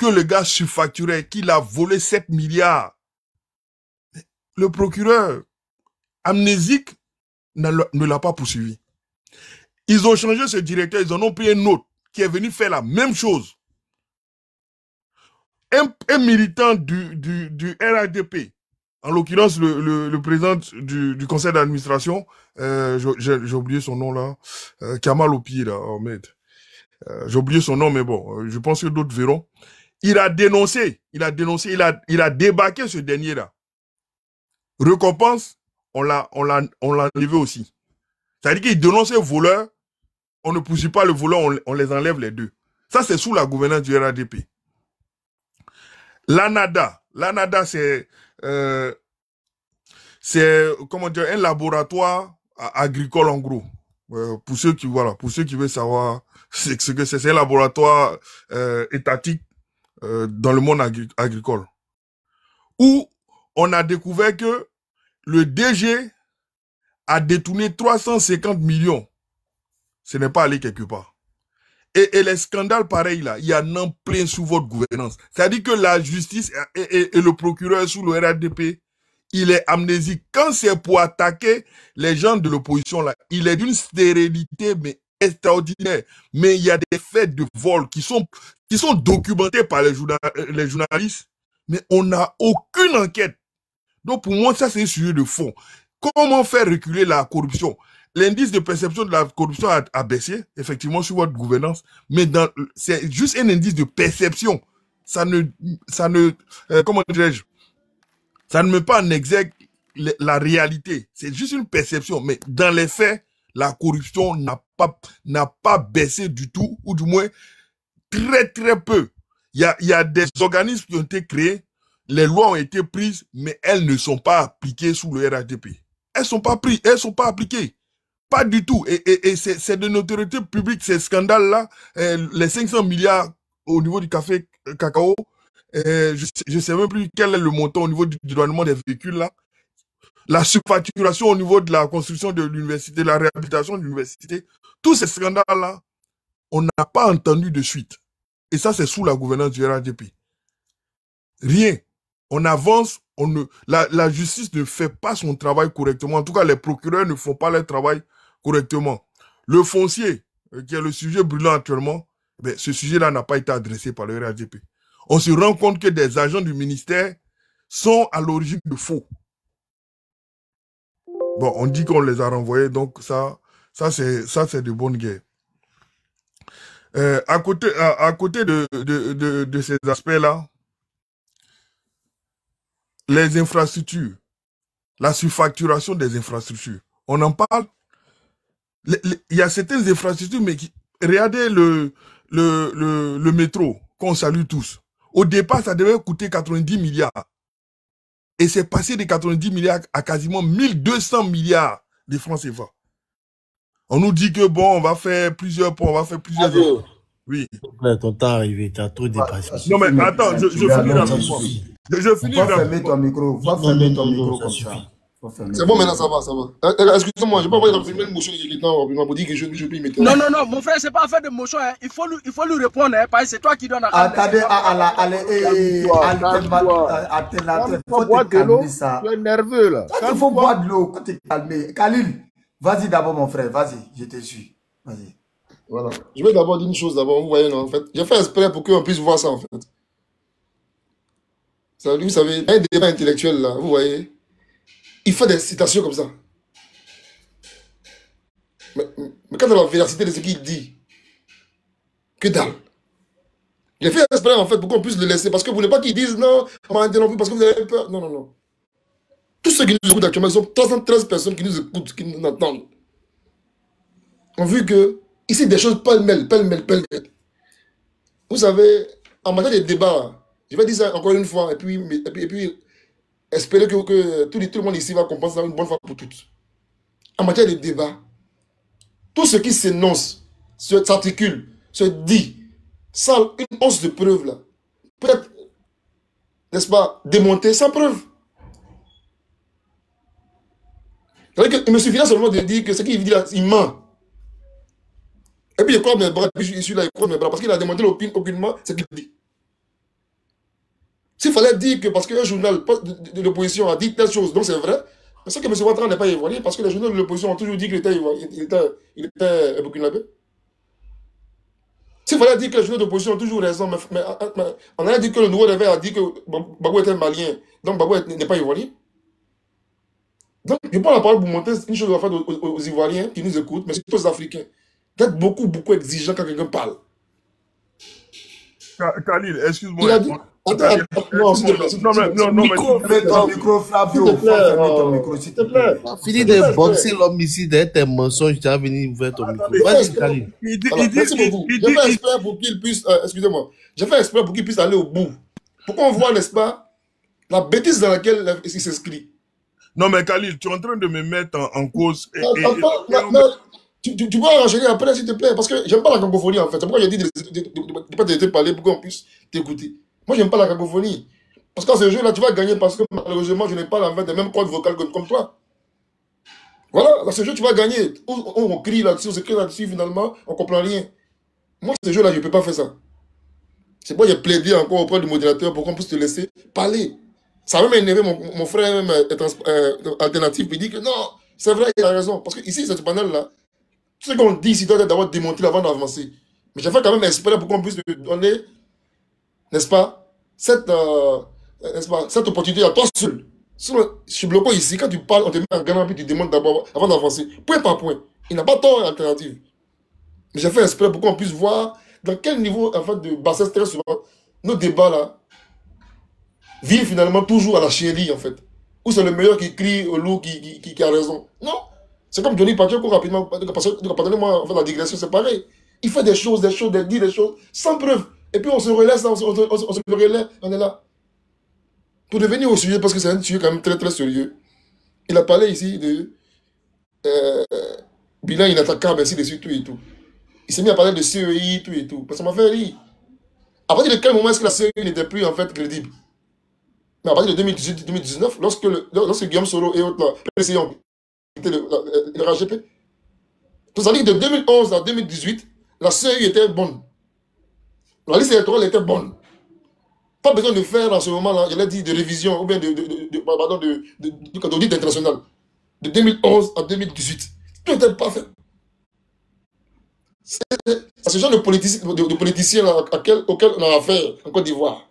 que le gars surfacturait, qu'il a volé 7 milliards. Le procureur amnésique ne l'a pas poursuivi. Ils ont changé ce directeur, ils en ont pris un autre qui est venu faire la même chose. Un militant du RADP, en l'occurrence le président du conseil d'administration, j'ai oublié son nom là, Kamal Opier là, oh merde. J'ai oublié son nom, mais bon, je pense que d'autres verront. Il a dénoncé, il a débarqué ce dernier là. Récompense, on l'a enlevé aussi. C'est-à-dire qu'il dénonçait le voleur, on ne poursuit pas le voleur, on les enlève les deux. Ça, c'est sous la gouvernance du RADP. L'ANADA, c'est comment dire, un laboratoire agricole en gros. Pour ceux qui veulent savoir ce que c'est un laboratoire étatique dans le monde agricole. Où on a découvert que le DG a détourné 350 millions. Ce n'est pas allé quelque part. Et les scandales pareils là, il y en a plein sous votre gouvernance. C'est-à-dire que la justice et le procureur sous le RADP, il est amnésique. Quand c'est pour attaquer les gens de l'opposition là, il est d'une stérilité mais extraordinaire. Mais il y a des faits de vol qui sont documentés par les journalistes, mais on n'a aucune enquête. Donc pour moi, ça c'est un sujet de fond. Comment faire reculer la corruption? L'indice de perception de la corruption a baissé, effectivement, sur votre gouvernance, mais c'est juste un indice de perception. Comment dirais-je? Ça ne met pas en exergue la réalité. C'est juste une perception, mais dans les faits, la corruption n'a pas baissé du tout, ou du moins, très, très peu. Il y a des organismes qui ont été créés, les lois ont été prises, mais elles ne sont pas appliquées sous le RADP. Elles sont pas appliquées. Pas du tout. Et c'est de notoriété publique, ces scandales-là, les 500 milliards au niveau du café cacao, je sais même plus quel est le montant au niveau du douanement des véhicules, là. La surfacturation au niveau de la construction de l'université, la réhabilitation de l'université. Tous ces scandales-là, on n'a pas entendu de suite. Et ça, c'est sous la gouvernance du RADP. Rien. On avance, la justice ne fait pas son travail correctement. En tout cas, les procureurs ne font pas leur travail correctement. Le foncier, qui est le sujet brûlant actuellement, ce sujet-là n'a pas été adressé par le RADP. On se rend compte que des agents du ministère sont à l'origine de faux. Bon, on dit qu'on les a renvoyés, donc ça c'est de bonne guerre. À côté de ces aspects-là, les infrastructures, la surfacturation des infrastructures, on en parle. Il y a certaines infrastructures, mais regardez le métro, qu'on salue tous. Au départ, ça devait coûter 90 milliards. Et c'est passé de 90 milliards à quasiment 1200 milliards de francs CFA. On nous dit que bon, on va faire plusieurs ponts, on va faire plusieurs... Oui. Ton temps arrivé, tu as trop dépassé. Non, mais attends, je finis rapidement. Je finis rapidement. Fermer ton micro. Va fermer ton micro comme ça. C'est bon, maintenant, ça va. Excusez-moi, je n'ai pas envie de filmer une motion de quelqu'un pour dire que je peux y mettre. Non, mon frère, c'est pas affaire de motion. Hein. Il faut lui répondre, hein, parce que c'est toi qui donnes la attendez, faut boire de l'eau. Tu es nerveux, là. Il faut boire de l'eau quand tu es calmé. Khalil, vas-y d'abord, mon frère. Vas-y, je te suis. Vas-y. Voilà. Je vais d'abord dire une chose d'abord. Vous voyez, non, en fait. J'ai fait exprès pour qu'on puisse voir ça, en fait. Ça, vous savez, un débat intellectuel, là, vous voyez. Il fait des citations comme ça. Mais quand on a la véracité de ce qu'il dit, que dalle. J'ai fait exprès en fait pour qu'on puisse le laisser. Parce que vous ne voulez pas qu'ils disent non, on m'a interrompu parce que vous avez peur. Non. Tous ceux qui nous écoutent actuellement, ils sont 313 personnes qui nous écoutent, qui nous entendent. On a vu que ici des choses pêle-mêle. Vous savez, en matière de débat, je vais dire ça encore une fois, et puis espérer que tout le monde ici va comprendre ça une bonne fois pour toutes. En matière de débat, tout ce qui s'énonce, s'articule, se dit, sans une once de preuve, là, peut être, n'est-ce pas, démonté sans preuve. Il me suffira seulement de dire que ce qu'il dit là, il ment. Et puis je crois mes bras, puis je suis là, je crois mes bras, parce qu'il a démontré aucunement ce qu'il dit. fallait dire que parce qu'un journal de l'opposition a dit telle chose, donc c'est vrai, mais c'est que M. Ouattara n'est pas ivoirien, parce que les journaux de l'opposition ont toujours dit qu'il était ivoirien, il était burkinabé. S'il fallait dire que les journaux d'opposition ont toujours raison, mais on a dit que le nouveau réveil a dit que Gbagbo était malien, donc Gbagbo n'est pas ivoirien. Donc, je prends la parole pour montrer une chose aux Ivoiriens qui nous écoutent, mais surtout aux Africains, d'être beaucoup exigeants quand quelqu'un parle. Khalil, excuse-moi. Il a dit... Attends, non, s'il te plaît. Non, Mets ton micro, Flavio. S'il te plaît, Ferme ton micro, s'il te plaît. Fini de boxer l'homme ici derrière tes mensonges, tu vas venir ouvrir ton micro. Vas-y, Khalil. Merci beaucoup. J'ai fait exprès pour qu'il puisse... excusez-moi. J'ai fait exprès pour qu'il puisse aller au bout. Pour qu'on voit, n'est-ce pas, la bêtise dans laquelle il s'inscrit. Non, mais Khalil, tu es en train de me mettre en cause. Tu peux enchaîner après, s'il te plaît, parce que j'aime pas la cacophonie, en fait. C'est pourquoi j'ai dit de pas te parler pour qu'on puisse t'écouter. Moi, j'aime pas la cacophonie. Parce que dans ce jeu-là, tu vas gagner parce que malheureusement, je n'ai pas en fait des mêmes cordes vocales comme toi. Voilà, dans ce jeu, tu vas gagner. On crie là-dessus, on s'écrit là-dessus, finalement, on comprend rien. Moi, ce jeu-là, je ne peux pas faire ça. C'est pourquoi j'ai plaidé encore auprès du modérateur pour qu'on puisse te laisser parler. Ça a même énervé mon frère même, alternatif, il dit que non, c'est vrai, il a raison. Parce que ici, ce panel-là, tout ce qu'on dit ici doit être d'abord démontré avant d'avancer. Mais j'ai fait quand même exprès pour qu'on puisse te donner, n'est-ce pas, cette opportunité à toi seul. Je suis bloqué ici, quand tu parles, on te met en grand puis tu demandes d'abord avant d'avancer. Point par point. Il n'a pas tort alternative. Mais j'ai fait exprès pour qu'on puisse voir dans quel niveau en fait, de bassesse très souvent nos débats là vivent finalement toujours à la chérie en fait. Où c'est le meilleur qui crie au loup qui a raison. Non. C'est comme Johnny Pacheco rapidement. Pardonnez-moi, en fait, la digression, c'est pareil. Il fait des choses, il dit des choses sans preuve. Et puis on se relaisse, on se relaie, on est là. Pour revenir au sujet, parce que c'est un sujet quand même très très sérieux. Il a parlé ici de bilan inattaquable, ainsi de suite, tout et tout. Il s'est mis à parler de CEI, tout et tout. Parce que ça m'a fait rire. À partir de quel moment est-ce que la CEI n'était plus en fait crédible? Mais à partir de 2018-2019, lorsque Guillaume Soro et autres là, PCI ont quitté le RGP. Tout ça dit que de 2011 à 2018, la CEI était bonne. La liste électorale était bonne. Pas besoin de faire en ce moment-là, j'allais dire, de révision ou bien d'audit international. De 2011 à 2018. Tout était parfait. C'est ce genre de politiciens auxquels on a affaire en Côte d'Ivoire.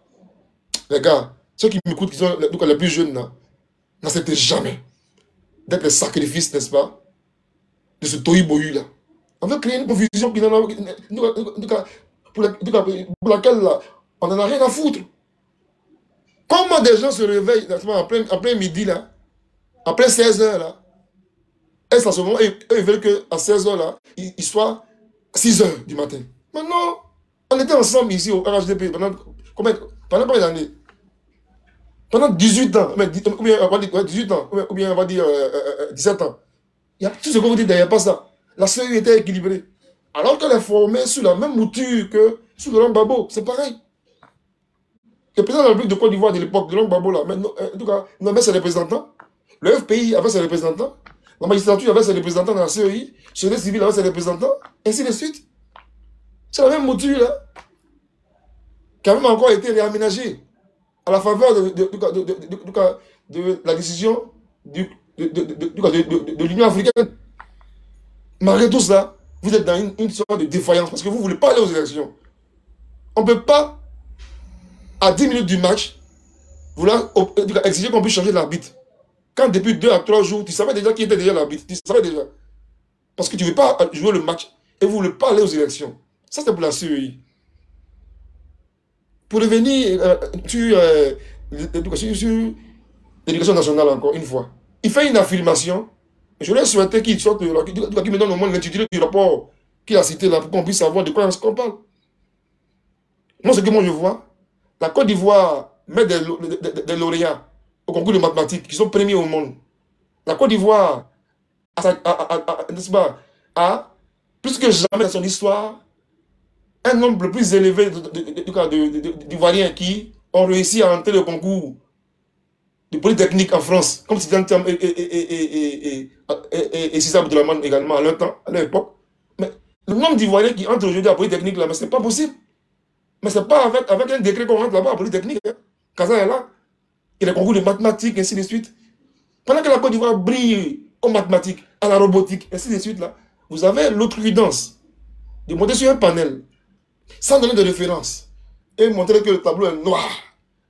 Les gars, ceux qui m'écoutent, qui sont les plus jeunes, n'acceptez jamais d'être les sacrifices, n'est-ce pas, de ce tohu-bohu-là. On veut créer une confusion pour laquelle là, on n'en a rien à foutre. Comment des gens se réveillent en plein midi, là, après 16h, là, est-ce à ce moment, eux, ils veulent qu'à 16h, là, il soit 6h du matin. Mais non, on était ensemble ici au RHDP pendant combien d'années? Pendant 18 ans, ou bien on va dire 18 ans, ou bien on va dire 17 ans. Il y a tout ce que vous dites, il n'y a pas ça. La série était équilibrée. Alors qu'elle est formée sous la même mouture que sous Laurent Gbagbo, c'est pareil. Le président de la République de Côte d'Ivoire de l'époque, de Laurent Gbagbo, là, en tout cas, nommait ses représentants. Le FPI avait ses représentants. La magistrature avait ses représentants dans la CEI. Le société civile avait ses représentants. Ainsi de suite. C'est la même mouture, là, qui a même encore été réaménagée à la faveur de la décision de l'Union africaine. Malgré tout ça, vous êtes dans une sorte de défaillance parce que vous ne voulez pas aller aux élections. On ne peut pas, à 10 minutes du match, vouloir exiger qu'on puisse changer l'arbitre. Quand depuis 2 à 3 jours, tu savais déjà qui était déjà l'arbitre. Tu savais déjà. Parce que tu ne veux pas jouer le match et vous ne voulez pas aller aux élections. Ça, c'est pour la CEI. Pour revenir sur l'éducation nationale, encore une fois, il fait une affirmation. Je voulais souhaiter qu'il sorte, qu'il me donne au moins l'intitulé du rapport qu'il a cité là, pour qu'on puisse savoir de quoi on parle. Moi, ce que moi je vois, la Côte d'Ivoire met des lauréats au concours de mathématiques qui sont premiers au monde. La Côte d'Ivoire a, plus que jamais dans son histoire, un nombre le plus élevé d'Ivoiriens qui ont réussi à entrer au concours de Polytechnique en France, comme c'était et Cissé Abdourahmane également à leur temps, à leur époque. Mais le nombre d'Ivoiriens qui entrent aujourd'hui à Polytechnique là, mais ce n'est pas possible. Mais ce n'est pas avec un décret qu'on rentre là-bas à Polytechnique. Hein. Casa est là. Il y a des concours de mathématiques, ainsi de suite. Pendant que la Côte d'Ivoire brille en mathématiques, à la robotique, ainsi de suite, là, vous avez l'autre prudence de monter sur un panel, sans donner de référence, et montrer que le tableau est noir.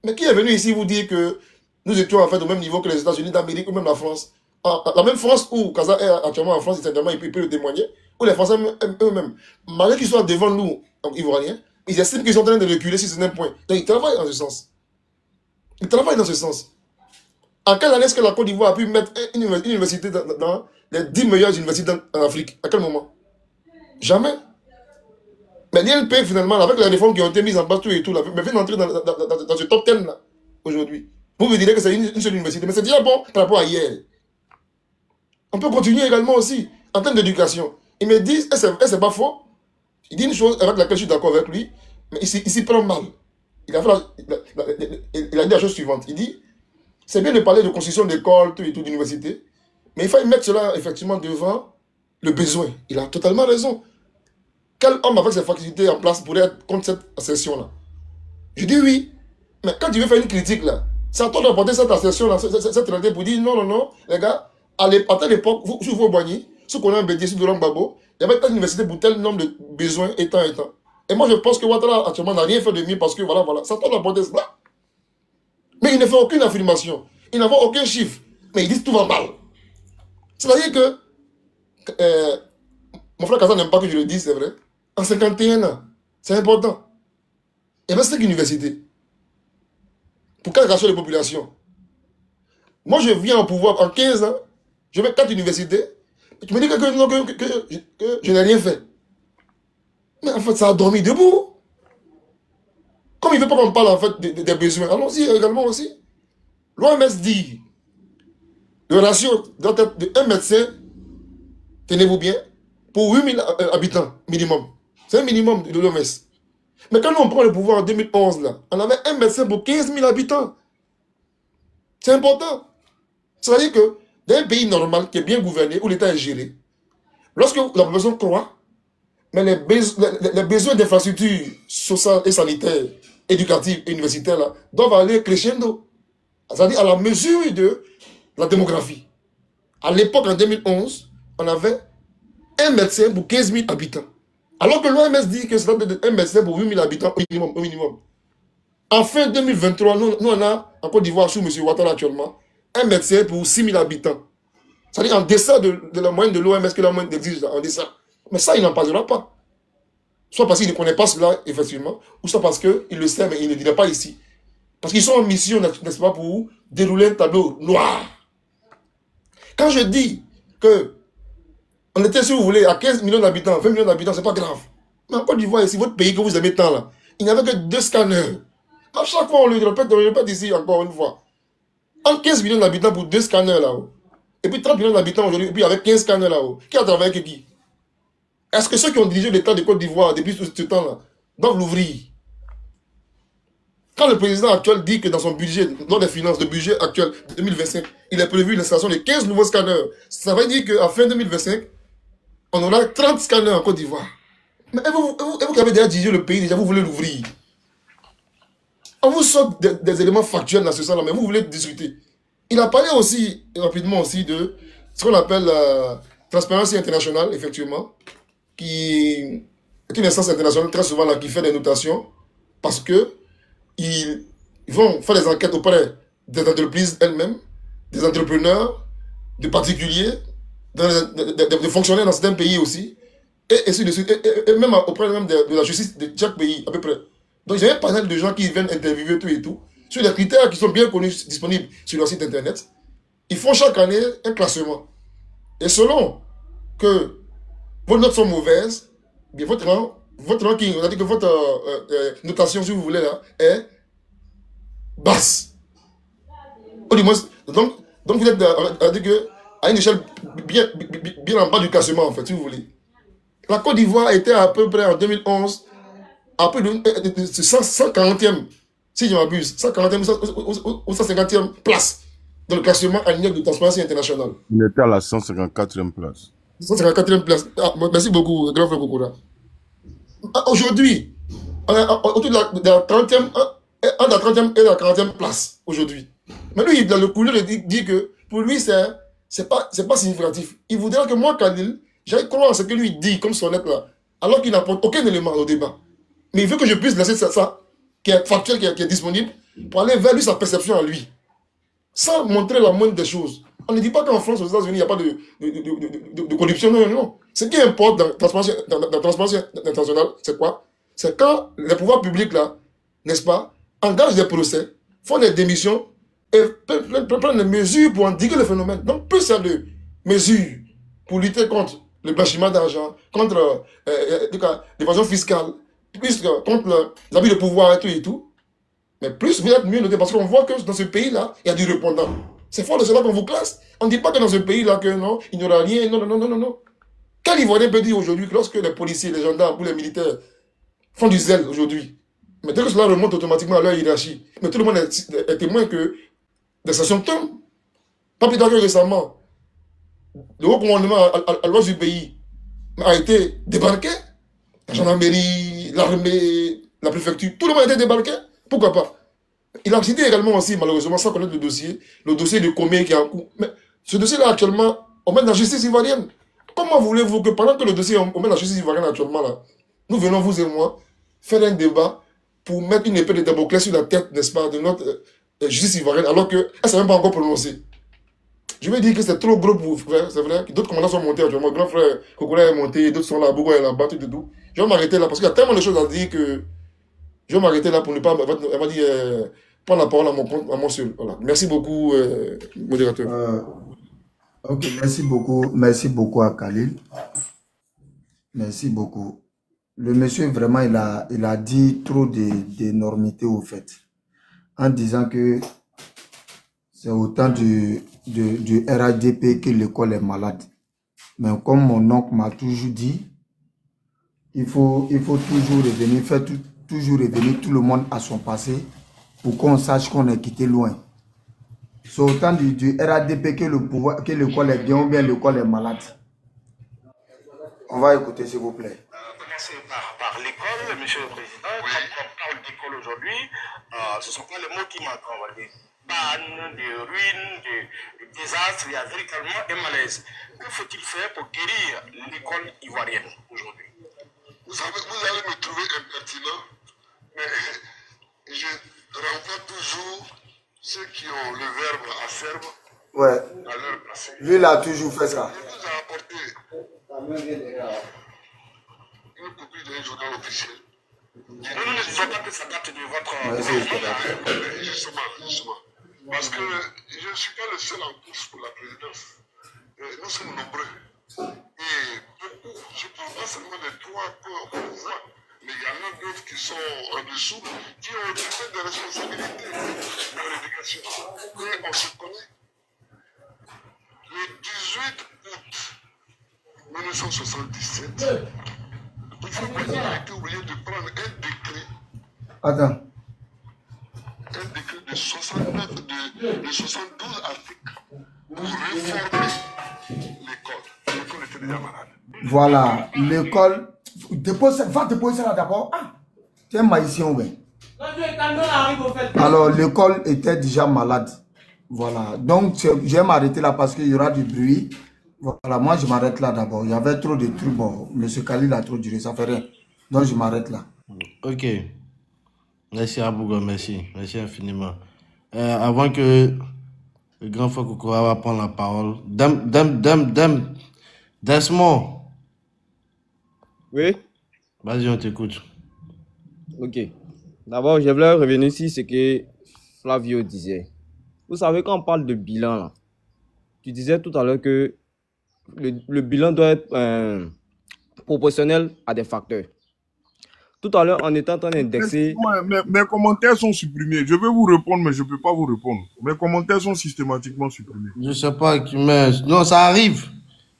Mais qui est venu ici vous dire que nous étions en fait au même niveau que les États-Unis d'Amérique ou même la France? La même France où Casa est actuellement en France, certainement, il peut le témoigner, où les Français eux-mêmes, malgré qu'ils soient devant nous, Ivoiriens, ils estiment qu'ils sont en train de reculer sur certains points. Donc ils travaillent dans ce sens. Ils travaillent dans ce sens. En quelle année est-ce que la Côte d'Ivoire a pu mettre une université dans les 10 meilleures universités en Afrique? À quel moment? Jamais. Mais l'INP, finalement, avec les réformes qui ont été mises en place, tout et tout, mais vient d'entrer dans ce top 10 là, aujourd'hui. Vous me direz que c'est une seule université, mais c'est déjà bon par rapport à hier. On peut continuer également aussi, en termes d'éducation. Ils me disent, et c'est pas faux, il dit une chose avec laquelle je suis d'accord avec lui, mais il s'y prend mal. Il a dit la chose suivante. Il dit, c'est bien de parler de construction d'écoles, tout et tout, d'université, mais il faut mettre cela effectivement devant le besoin. Il a totalement raison. Quel homme avec ses facultés en place pourrait être contre cette assertion-là? Je dis oui, mais quand tu veux faire une critique là, c'est à toi d'apporter cette assertion-là, cette réalité pour dire non, les gars, à telle époque, sous vos Boigny, sous Konan Bédié, sous Dolan Babo, il y avait telle université pour tel nombre de besoins étant. Et moi je pense que Ouattara actuellement n'a rien fait de mieux parce que voilà, c'est à toi d'apporter cela. Mais il ne fait aucune affirmation, il n'a aucun chiffre, mais il dit tout va mal. C'est-à-dire que, mon frère Kazan n'aime pas que je le dise, c'est vrai. En 51 ans, c'est important. Il y avait 5 universités. Pour 4 ratios de population. Moi, je viens au pouvoir en 15 ans, je mets 4 universités, et tu me dis que je n'ai rien fait. Mais en fait, ça a dormi debout. Comme il ne veut pas qu'on parle en fait des besoins, allons-y également aussi. L'OMS dit, le ratio doit être de 1 médecin, tenez-vous bien, pour 8000 habitants minimum. C'est un minimum de l'OMS. Mais quand nous on prend le pouvoir en 2011, là, on avait un médecin pour 15 000 habitants. C'est important. C'est-à-dire que dans un pays normal qui est bien gouverné, où l'État est géré, lorsque la population croît, mais les besoins d'infrastructures sociales et sanitaires, éducatives et universitaires là, doivent aller crescendo. C'est-à-dire à la mesure de la démographie. À l'époque, en 2011, on avait un médecin pour 15 000 habitants. Alors que l'OMS dit que c'est un médecin pour 8 000 habitants au minimum. En fin 2023, nous on a, en Côte d'Ivoire, sous M. Ouattara actuellement, un médecin pour 6 000 habitants. C'est-à-dire en deçà de la moyenne de l'OMS que la moyenne exige, en deçà. Mais ça, il n'en parlera pas. Soit parce qu'il ne connaît pas cela, effectivement, ou soit parce qu'il le sait, mais il ne le dirait pas ici. Parce qu'ils sont en mission, n'est-ce pas, pour dérouler un tableau noir. Quand je dis que on était, si vous voulez, à 15 millions d'habitants, 20 millions d'habitants, c'est pas grave. Mais en Côte d'Ivoire, ici, votre pays que vous aimez tant là, il n'y avait que 2 scanners. À chaque fois, on le répète ici encore une fois. Entre 15 millions d'habitants pour 2 scanners là-haut. Et puis 30 millions d'habitants aujourd'hui, et puis avec 15 scanners là-haut. Qui a travaillé avec qui? Est-ce que ceux qui ont dirigé l'État de Côte d'Ivoire depuis tout ce temps-là doivent l'ouvrir? Quand le président actuel dit que dans son budget, dans les finances, le budget actuel de 2025, il a prévu l'installation de 15 nouveaux scanners, ça veut dire qu'à fin 2025, on aura 30 scanners en Côte d'Ivoire. Mais vous qui avez déjà dirigé le pays, déjà vous voulez l'ouvrir. On vous sort des éléments factuels dans ce sens-là, mais vous voulez discuter. Il a parlé aussi, rapidement aussi, de ce qu'on appelle la Transparency International, effectivement, qui est une instance internationale très souvent là, qui fait des notations, parce que ils vont faire des enquêtes auprès des entreprises elles-mêmes, des entrepreneurs, des particuliers, des fonctionnaires dans certains pays aussi, et ainsi de suite, et même auprès même de la justice de chaque pays, à peu près. Donc, il y a un panel de gens qui viennent interviewer tout et tout, sur des critères qui sont bien connus, disponibles sur leur site internet. Ils font chaque année un classement. Et selon que vos notes sont mauvaises, bien votre ranking, on a dit que votre notation, si vous voulez, là, est basse. Ou du moins, donc vous êtes à une échelle bien en bas du classement, en fait, si vous voulez. La Côte d'Ivoire était à peu près en 2011 à peu de 140e, si je m'abuse, 140e ou 150e place dans le classement annuel de Transparency International. Il était à la 154e place. 154e place. Ah, merci beaucoup, grand frère Kokora. Aujourd'hui, on est autour de la 30e, entre la 30e et la 40e place aujourd'hui. Mais lui, dans le couleur, il dit que pour lui, c'est pas significatif. Il voudrait que moi, Khalil, j'aille croire à ce que lui dit, comme son lettre là, alors qu'il n'apporte aucun élément au débat. Mais il veut que je puisse laisser ça qui est factuel, qui est disponible, pour aller vers lui, sa perception à lui. Sans montrer la moindre des choses. On ne dit pas qu'en France, aux États-Unis, il n'y a pas de corruption. Non, non, non. Ce qui importe dans la transparence internationale, c'est quoi? C'est quand les pouvoirs publics, là, n'est-ce pas, engagent des procès, font des démissions et prennent des mesures pour endiguer le phénomène. Donc, plus il y a de mesures pour lutter contre le blanchiment d'argent, contre l'évasion fiscale, plus contre l'abus de pouvoir et tout, mais plus vous êtes mieux noté parce qu'on voit que dans ce pays-là, il y a du répondant. C'est fort de cela qu'on vous classe. On ne dit pas que dans ce pays-là, que non, il n'y aura rien. Non, non, non, non, non, non. Quel Ivoirien peut dire aujourd'hui que lorsque les policiers, les gendarmes ou les militaires font du zèle aujourd'hui, mais dès que cela remonte automatiquement à leur hiérarchie, mais tout le monde est témoin que des sanctions tombent. Pas plus tard que récemment, le haut commandement à l'ouest du pays a été débarqué. La gendarmerie, l'armée, la préfecture, tout le monde a été débarqué. Pourquoi pas? Il a cité également aussi, malheureusement, sans connaître le dossier de Comé qui est en cours. Mais ce dossier-là, actuellement, on met dans la justice ivoirienne. Comment voulez-vous que pendant que le dossier, on met dans la justice ivoirienne actuellement, là, nous venons, vous et moi, faire un débat pour mettre une épée de Damoclès sur la tête, n'est-ce pas, de notre justice ivoirienne, alors qu'elle ne s'est même pas encore prononcée. Je vais dire que c'est trop gros pour vous, frère, c'est vrai. D'autres commandants sont montés actuellement. Mon grand frère Kokola est monté, d'autres sont là, Bogo est là-bas, tout. Je vais m'arrêter là, parce qu'il y a tellement de choses à dire que je vais m'arrêter là pour ne pas, elle m'a dit, prendre la parole à mon seul. Voilà. Merci beaucoup, modérateur. Ok, merci beaucoup à Khalil. Merci beaucoup. Le monsieur, vraiment, il a dit trop d'énormités au fait. En disant que c'est autant du RADP que l'école est malade. Mais comme mon oncle m'a toujours dit, il faut toujours revenir, toujours revenir tout le monde à son passé pour qu'on sache qu'on est quitté loin. C'est autant du RADP que l'école est bien ou bien l'école est malade. On va écouter s'il vous plaît. Commencer par l'école, monsieur le président. Oui. Quand on parle d'école aujourd'hui, ce ne sont pas les mots qui manquent. On va dire panne, de ruines, de désastres, il y a véritablement un malaise. Que faut-il faire pour guérir l'école ivoirienne aujourd'hui? Vous allez me trouver impertinent, mais je renvoie toujours ceux qui ont le verbe à faire à leur place. Lui, il a toujours fait ça. Je vous ai apporté une copie d'un journal officiel. Nous ne disons pas que ça date de votre... Justement. Parce que je ne suis pas le seul en course pour la présidence. Nous sommes nombreux. Et beaucoup, je ne parle pas seulement des 3 corps qu'on voit, mais il y en a d'autres qui sont en dessous, qui ont occupé des responsabilités dans l'éducation. Et on se connaît. Le 18 août 1977, il faut pas qu'il a été obligé de prendre un décret. Attends. Un décret de 72 articles pour réformer l'école. L'école était déjà malade. Voilà, l'école. Va déposer ça d'abord. Ah, tu es un maïsien ou bien? Alors, l'école était déjà malade. Voilà, donc je vais m'arrêter là parce qu'il y aura du bruit. Voilà, moi je m'arrête là d'abord. Il y avait trop de trucs. Bon, M. Khalil a trop duré, ça fait rien. Donc je m'arrête là. Ok. Merci Abougo, merci. Merci infiniment. Avant que le grand frère Kokoa va prendre la parole, Desmond. Oui. Vas-y, on t'écoute. Ok. D'abord, je voulais revenir sur ce que Flavio disait. Vous savez, quand on parle de bilan, là, tu disais tout à l'heure que le bilan doit être proportionnel à des facteurs. Tout à l'heure, on était en train d'indexer... Mes commentaires sont supprimés. Je vais vous répondre, mais je ne peux pas vous répondre. Mes commentaires sont systématiquement supprimés. Je ne sais pas, mais non, ça arrive.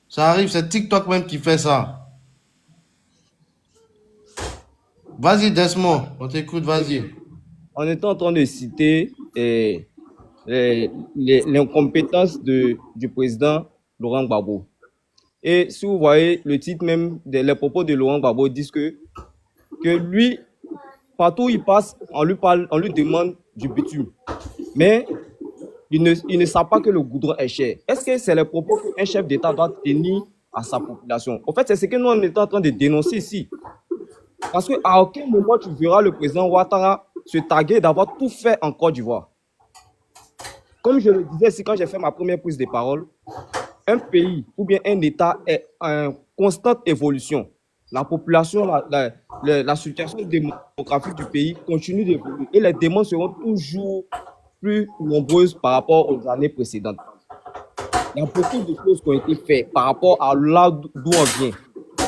Ça arrive, c'est TikTok même qui fait ça. Vas-y, Desmond, on t'écoute, vas-y. On était en train de citer l'incompétence du président Laurent Gbagbo. Et si vous voyez le titre même, les propos de Laurent Gbagbo disent que lui, Partout où il passe, on lui parle, on lui demande du bitume. Mais il ne savent pas que le goudron est cher. Est-ce que c'est les propos qu'un chef d'État doit tenir à sa population? En fait, c'est ce que nous, on est en train de dénoncer ici. Parce qu'à aucun moment, tu verras le président Ouattara se targuer d'avoir tout fait en Côte d'Ivoire. Comme je le disais ici quand j'ai fait ma première prise de parole, un pays ou bien un État est en constante évolution. La population, la situation démographique du pays continue d'évoluer et les demandes seront toujours plus nombreuses par rapport aux années précédentes. Il y a beaucoup de choses qui ont été faites par rapport à là d'où on vient.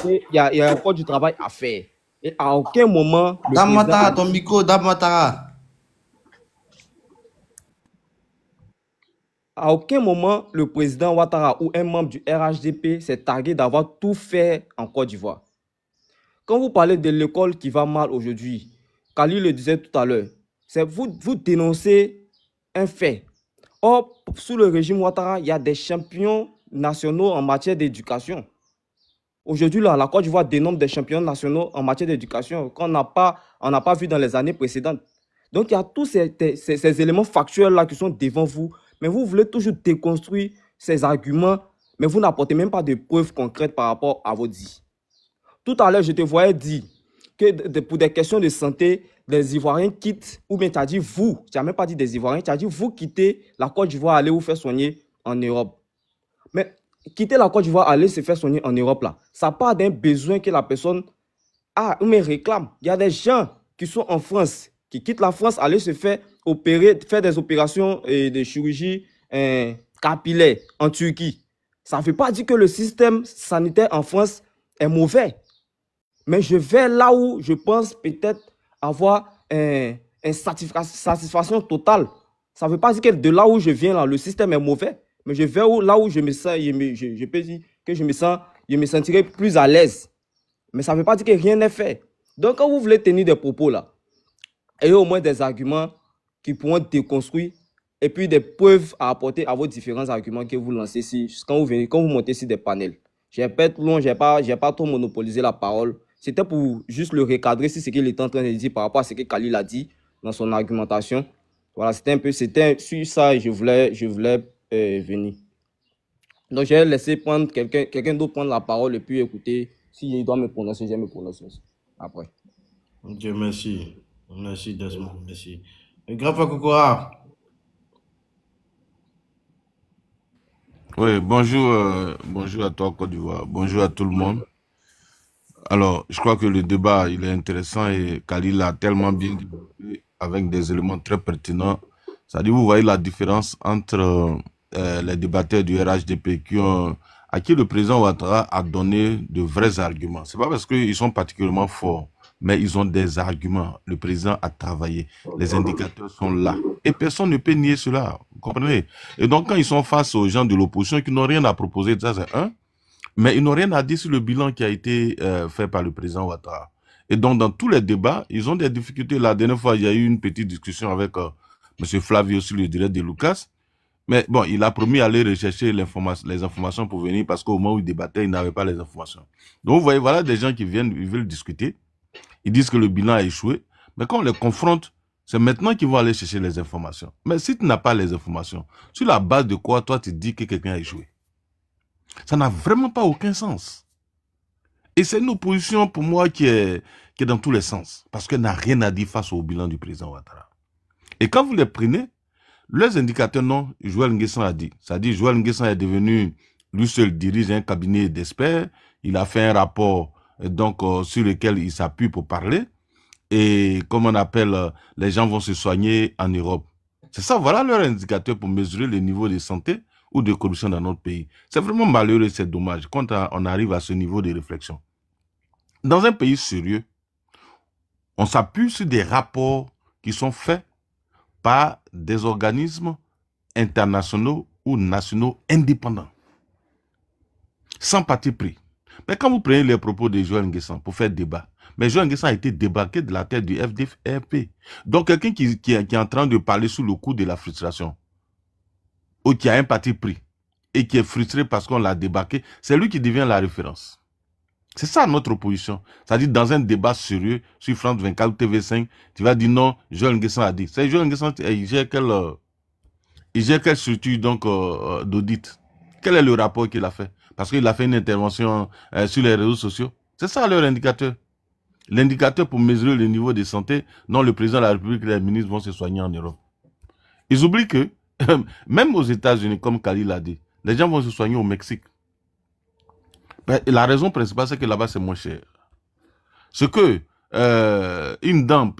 Et il y a encore du travail à faire. Et à aucun moment... Damatara, ton micro, Damatara. À aucun moment, le président Ouattara ou un membre du RHDP s'est targué d'avoir tout fait en Côte d'Ivoire. Quand vous parlez de l'école qui va mal aujourd'hui, Kali le disait tout à l'heure, c'est vous dénoncez un fait. Or, sous le régime Ouattara, il y a des champions nationaux en matière d'éducation. Aujourd'hui, la Côte d'Ivoire dénombre des champions nationaux en matière d'éducation qu'on n'a pas vu dans les années précédentes. Donc, il y a tous ces éléments factuels-là qui sont devant vous, mais vous voulez toujours déconstruire ces arguments, mais vous n'apportez même pas de preuves concrètes par rapport à vos dits. Tout à l'heure, je te voyais dire que pour des questions de santé, les Ivoiriens quittent, ou bien tu as dit vous, tu n'as même pas dit des Ivoiriens, tu as dit vous quittez la Côte d'Ivoire, allez vous faire soigner en Europe. Mais quitter la Côte d'Ivoire, aller se faire soigner en Europe, là, ça part d'un besoin que la personne a ou réclame. Il y a des gens qui sont en France, qui quittent la France, aller se faire opérer, faire des opérations et des chirurgies capillaires en Turquie. Ça ne veut pas dire que le système sanitaire en France est mauvais. Mais je vais là où je pense peut-être avoir une satisfaction totale. Ça ne veut pas dire que de là où je viens, là, le système est mauvais. Mais je vais là où je me sens, je peux dire que je me sentirai plus à l'aise. Mais ça ne veut pas dire que rien n'est fait. Donc, quand vous voulez tenir des propos là, ayez au moins des arguments qui pourront déconstruire et puis des preuves à apporter à vos différents arguments que vous lancez quand vous montez sur des panels. Je vais pas être long, je n'ai pas trop monopolisé la parole. C'était pour juste le recadrer si c'est ce qu'il était en train de dire par rapport à ce que Khalil a dit dans son argumentation. Voilà, c'était sur ça et je voulais venir. Donc, je vais laisser prendre quelqu'un d'autre prendre la parole et puis écouter. S'il doit me prononcer, je vais me prononcer après. Dieu merci. Merci Desmond, merci. Grand frère Kokora. Oui, bonjour à toi Côte d'Ivoire, bonjour à tout le monde. Alors, je crois que le débat, il est intéressant et Khalil a tellement bien développé avec des éléments très pertinents. C'est-à-dire, vous voyez la différence entre les débatteurs du RHDP à qui le président Ouattara a donné de vrais arguments. C'est pas parce qu'ils sont particulièrement forts, mais ils ont des arguments. Le président a travaillé. Les indicateurs sont là. Et personne ne peut nier cela. Vous comprenez? Et donc, quand ils sont face aux gens de l'opposition qui n'ont rien à proposer, ça c'est un. Mais ils n'ont rien à dire sur le bilan qui a été fait par le président Ouattara. Et donc, dans tous les débats, ils ont des difficultés. La dernière fois, il y a eu une petite discussion avec M. Flavio sur le direct de Lucas. Mais bon, il a promis d'aller rechercher les informations pour venir parce qu'au moment où il débattait, il n'avait pas les informations. Donc, vous voyez, voilà des gens qui viennent, ils veulent discuter. Ils disent que le bilan a échoué. Mais quand on les confronte, c'est maintenant qu'ils vont aller chercher les informations. Mais si tu n'as pas les informations, sur la base de quoi toi tu dis que quelqu'un a échoué? Ça n'a vraiment pas aucun sens. Et c'est une opposition pour moi qui est dans tous les sens. Parce qu'elle n'a rien à dire face au bilan du président Ouattara. Et quand vous les prenez, leurs indicateurs, non, Joël Nguessan a dit. C'est-à-dire Joël Nguessan est devenu, lui seul dirige un cabinet d'experts. Il a fait un rapport donc sur lequel il s'appuie pour parler. Et comme on appelle, les gens vont se soigner en Europe. C'est ça, voilà leur indicateur pour mesurer le niveau de santé ou de corruption dans notre pays. C'est vraiment malheureux, c'est dommage quand on arrive à ce niveau de réflexion. Dans un pays sérieux, on s'appuie sur des rapports qui sont faits par des organismes internationaux ou nationaux indépendants, sans parti pris. Mais quand vous prenez les propos de Joël Nguessan pour faire débat, mais Joël Nguessan a été débarqué de la tête du FDFP. Donc quelqu'un qui est en train de parler sous le coup de la frustration, ou qui a un parti pris, et qui est frustré parce qu'on l'a débarqué, c'est lui qui devient la référence. C'est ça notre opposition. C'est-à-dire, dans un débat sérieux sur France 24 ou TV5, tu vas dire non, Joël Nguessan a dit. C'est Joël Nguessan, il gère quelle structure donc d'audit? Quel est le rapport qu'il a fait? Parce qu'il a fait une intervention sur les réseaux sociaux. C'est ça leur indicateur. L'indicateur pour mesurer le niveau de santé dont le président de la République et les ministres vont se soigner en Europe. Ils oublient que, même aux États-Unis, comme Khalil l'a dit, les gens vont se soigner au Mexique. Ben, la raison principale, c'est que là-bas, c'est moins cher. Ce que une dent,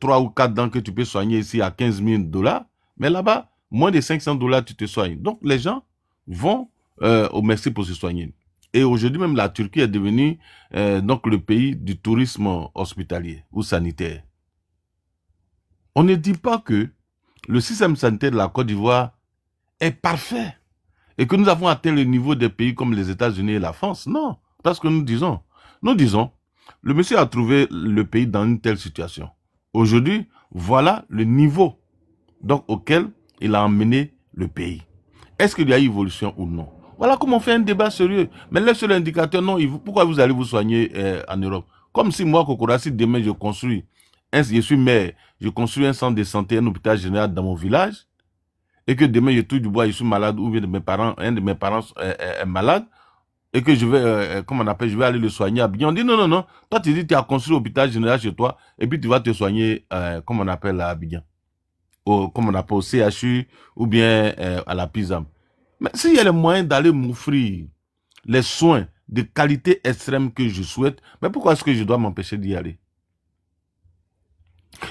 3 ou 4 dents que tu peux soigner ici à 15 000 $, mais là-bas, moins de 500 $, tu te soignes. Donc, les gens vont au Mexique pour se soigner. Et aujourd'hui, même la Turquie est devenue donc le pays du tourisme hospitalier ou sanitaire. On ne dit pas que le système sanitaire de la Côte d'Ivoire est parfait et que nous avons atteint le niveau des pays comme les États-Unis et la France. Non, parce que nous disons, le monsieur a trouvé le pays dans une telle situation. Aujourd'hui, voilà le niveau donc, auquel il a emmené le pays. Est-ce qu'il y a eu évolution ou non? Voilà comment on fait un débat sérieux. Mais là, sur l'indicateur, non, pourquoi vous allez vous soigner en Europe? Comme si moi, Kokora, si demain je construis, je suis maire, je construis un centre de santé, un hôpital général dans mon village, et que demain je touche du bois, je suis malade, ou bien un de mes parents est malade, et que je vais, je vais aller le soigner à Abidjan. On dit non, non, non. Toi, tu dis tu as construit l'hôpital général chez toi, et puis tu vas te soigner, à Abidjan. Au CHU, ou bien à la PISAM. Mais s'il y a le moyen d'aller m'offrir les soins de qualité extrême que je souhaite, mais pourquoi est-ce que je dois m'empêcher d'y aller?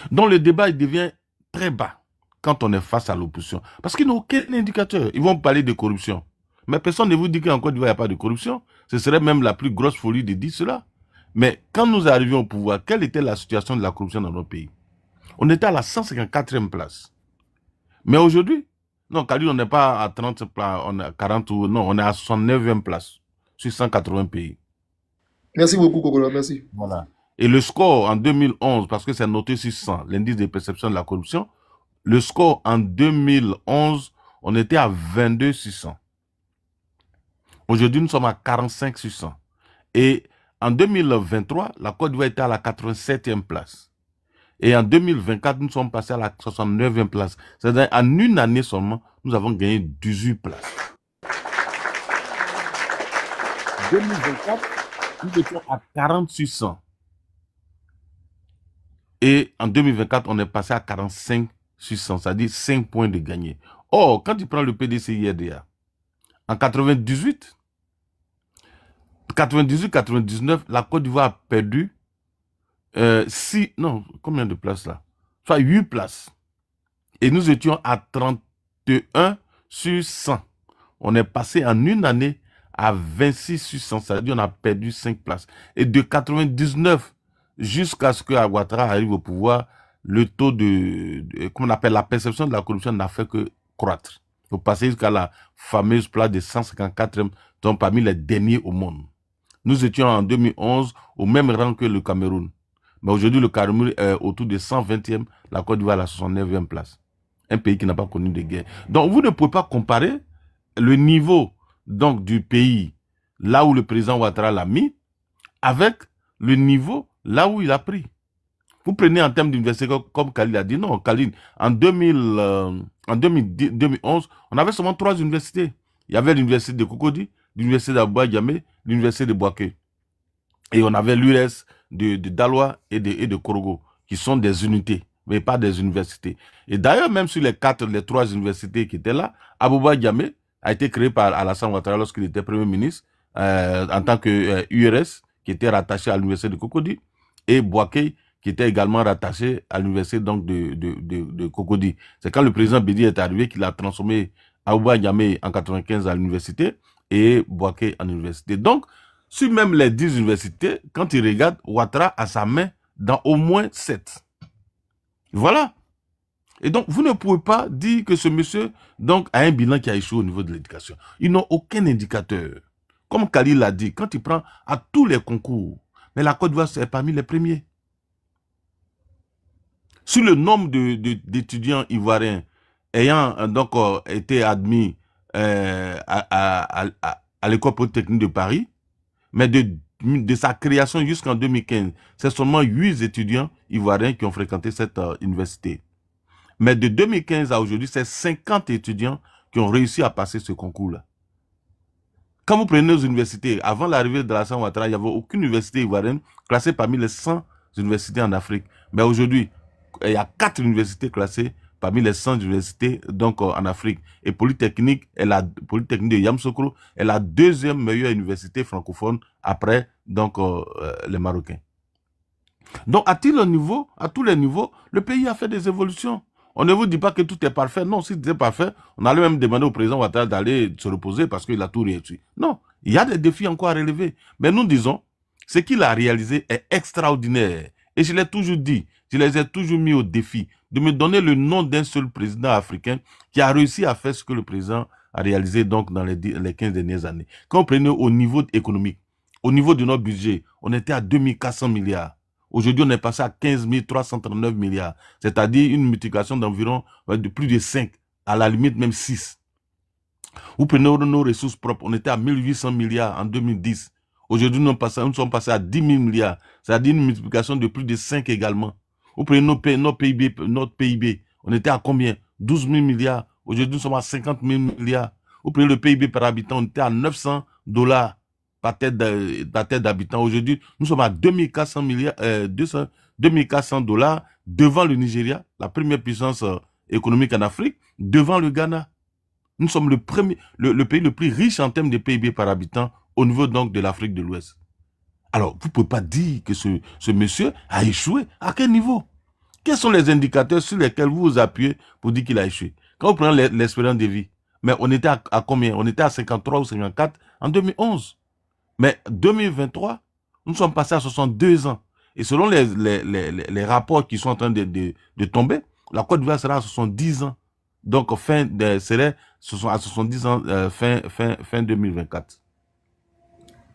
Donc le débat il devient très bas quand on est face à l'opposition. Parce qu'ils n'ont aucun indicateur. Ils vont parler de corruption. Mais personne ne vous dit qu'en Côte d'Ivoire, il n'y a pas de corruption. Ce serait même la plus grosse folie de dire cela. Mais quand nous arrivions au pouvoir, quelle était la situation de la corruption dans notre pays? On était à la 154e place. Mais aujourd'hui, non, Khalil, on n'est pas à 30 places, on est à 40 ou non, on est à 69e place sur 180 pays. Merci beaucoup, Kokola, merci. Voilà. Et le score en 2011, parce que c'est noté sur 100, l'indice de perception de la corruption, le score en 2011, on était à 22 sur 100. Aujourd'hui, nous sommes à 45 sur 100. Et en 2023, la Côte d'Ivoire était à la 87e place. Et en 2024, nous sommes passés à la 69e place. C'est-à-dire, en une année seulement, nous avons gagné 18 places. 2024, nous étions à 40 sur 100. Et en 2024, on est passé à 45 sur 100, c'est-à-dire 5 points de gagné. Or, quand tu prends le PDCI-RDA, en 98-99, la Côte d'Ivoire a perdu combien de places là? Soit 8 places. Et nous étions à 31 sur 100. On est passé en une année à 26 sur 100. C'est-à-dire qu'on a perdu 5 places. Et de 99 jusqu'à ce que Ouattara arrive au pouvoir, le taux la perception de la corruption n'a fait que croître. Faut passer jusqu'à la fameuse place de 154e, donc parmi les derniers au monde. Nous étions en 2011 au même rang que le Cameroun. Mais aujourd'hui, le Cameroun est autour de 120e, la Côte d'Ivoire à la 69e place. Un pays qui n'a pas connu de guerre. Donc, vous ne pouvez pas comparer le niveau donc, du pays, là où le président Ouattara l'a mis, avec le niveau là où il a pris. Vous prenez en termes d'université, comme Khalil a dit, non, Khalil, en 2011, on avait seulement 3 universités. Il y avait l'université de Cocody, l'université d'Abouba-Djamé, l'université de Bouaké. Et on avait l'URS de Daloa et de Korogo, qui sont des unités, mais pas des universités. Et d'ailleurs, même sur les 3 universités qui étaient là, Abouba-Djamé a été créé par Alassane Ouattara lorsqu'il était Premier ministre, en tant que URS, qui était rattaché à l'université de Cocody, et Bouaké, qui était également rattaché à l'université de Cocody. C'est quand le président Bédi est arrivé qu'il a transformé Abouba-Djamé en 95 à l'université et Bouaké en université. Donc, sur même les 10 universités, quand il regarde, Ouattara a sa main dans au moins 7. Voilà. Et donc, vous ne pouvez pas dire que ce monsieur donc, a un bilan qui a échoué au niveau de l'éducation. Ils n'ont aucun indicateur. Comme Khalil l'a dit, quand il prend à tous les concours, mais la Côte d'Ivoire, c'est parmi les premiers. Sur le nombre d'étudiants ivoiriens ayant donc été admis à l'école polytechnique de Paris, mais de de sa création jusqu'en 2015, c'est seulement 8 étudiants ivoiriens qui ont fréquenté cette université. Mais de 2015 à aujourd'hui, c'est 50 étudiants qui ont réussi à passer ce concours-là. Quand vous prenez les universités, avant l'arrivée de Alassane Ouattara, il n'y avait aucune université ivoirienne classée parmi les 100 universités en Afrique. Mais aujourd'hui, il y a 4 universités classées parmi les 100 universités donc, en Afrique. Et Polytechnique de Yamoussoukro est la deuxième meilleure université francophone après donc, les Marocains. Donc, à tous les niveaux, le pays a fait des évolutions. On ne vous dit pas que tout est parfait. Non, si c'était parfait, on allait même demander au président Ouattara d'aller se reposer parce qu'il a tout réussi. Non, il y a des défis encore à relever. Mais nous disons, ce qu'il a réalisé est extraordinaire. Et je l'ai toujours dit, je les ai toujours mis au défi de me donner le nom d'un seul président africain qui a réussi à faire ce que le président a réalisé donc dans les 15 dernières années. Quand on prenait au niveau économique, au niveau de notre budget, on était à 2400 milliards. Aujourd'hui, on est passé à 15 339 milliards. C'est-à-dire une multiplication d'environ de plus de 5, à la limite même 6. Vous prenez nos ressources propres, on était à 1800 milliards en 2010. Aujourd'hui, nous sommes passés à 10 000 milliards. C'est-à-dire une multiplication de plus de 5 également. Vous prenez notre PIB, on était à combien? 12 000 milliards. Aujourd'hui, nous sommes à 50 000 milliards. Vous prenez le PIB par habitant, on était à 900 $ par tête d'habitant. Aujourd'hui, nous sommes à 2400 $ devant le Nigeria, la première puissance économique en Afrique, devant le Ghana. Nous sommes le pays le plus riche en termes de PIB par habitant au niveau donc de l'Afrique de l'Ouest. Alors, vous ne pouvez pas dire que ce monsieur a échoué. À quel niveau? Quels sont les indicateurs sur lesquels vous vous appuyez pour dire qu'il a échoué? Quand vous prenez l'espérance de vie, mais on était à combien? On était à 53 ou 54 en 2011. Mais 2023, nous sommes passés à 62 ans. Et selon les rapports qui sont en train de tomber, la Côte d'Ivoire sera à 70 ans. Donc, serait à 70 ans fin 2024.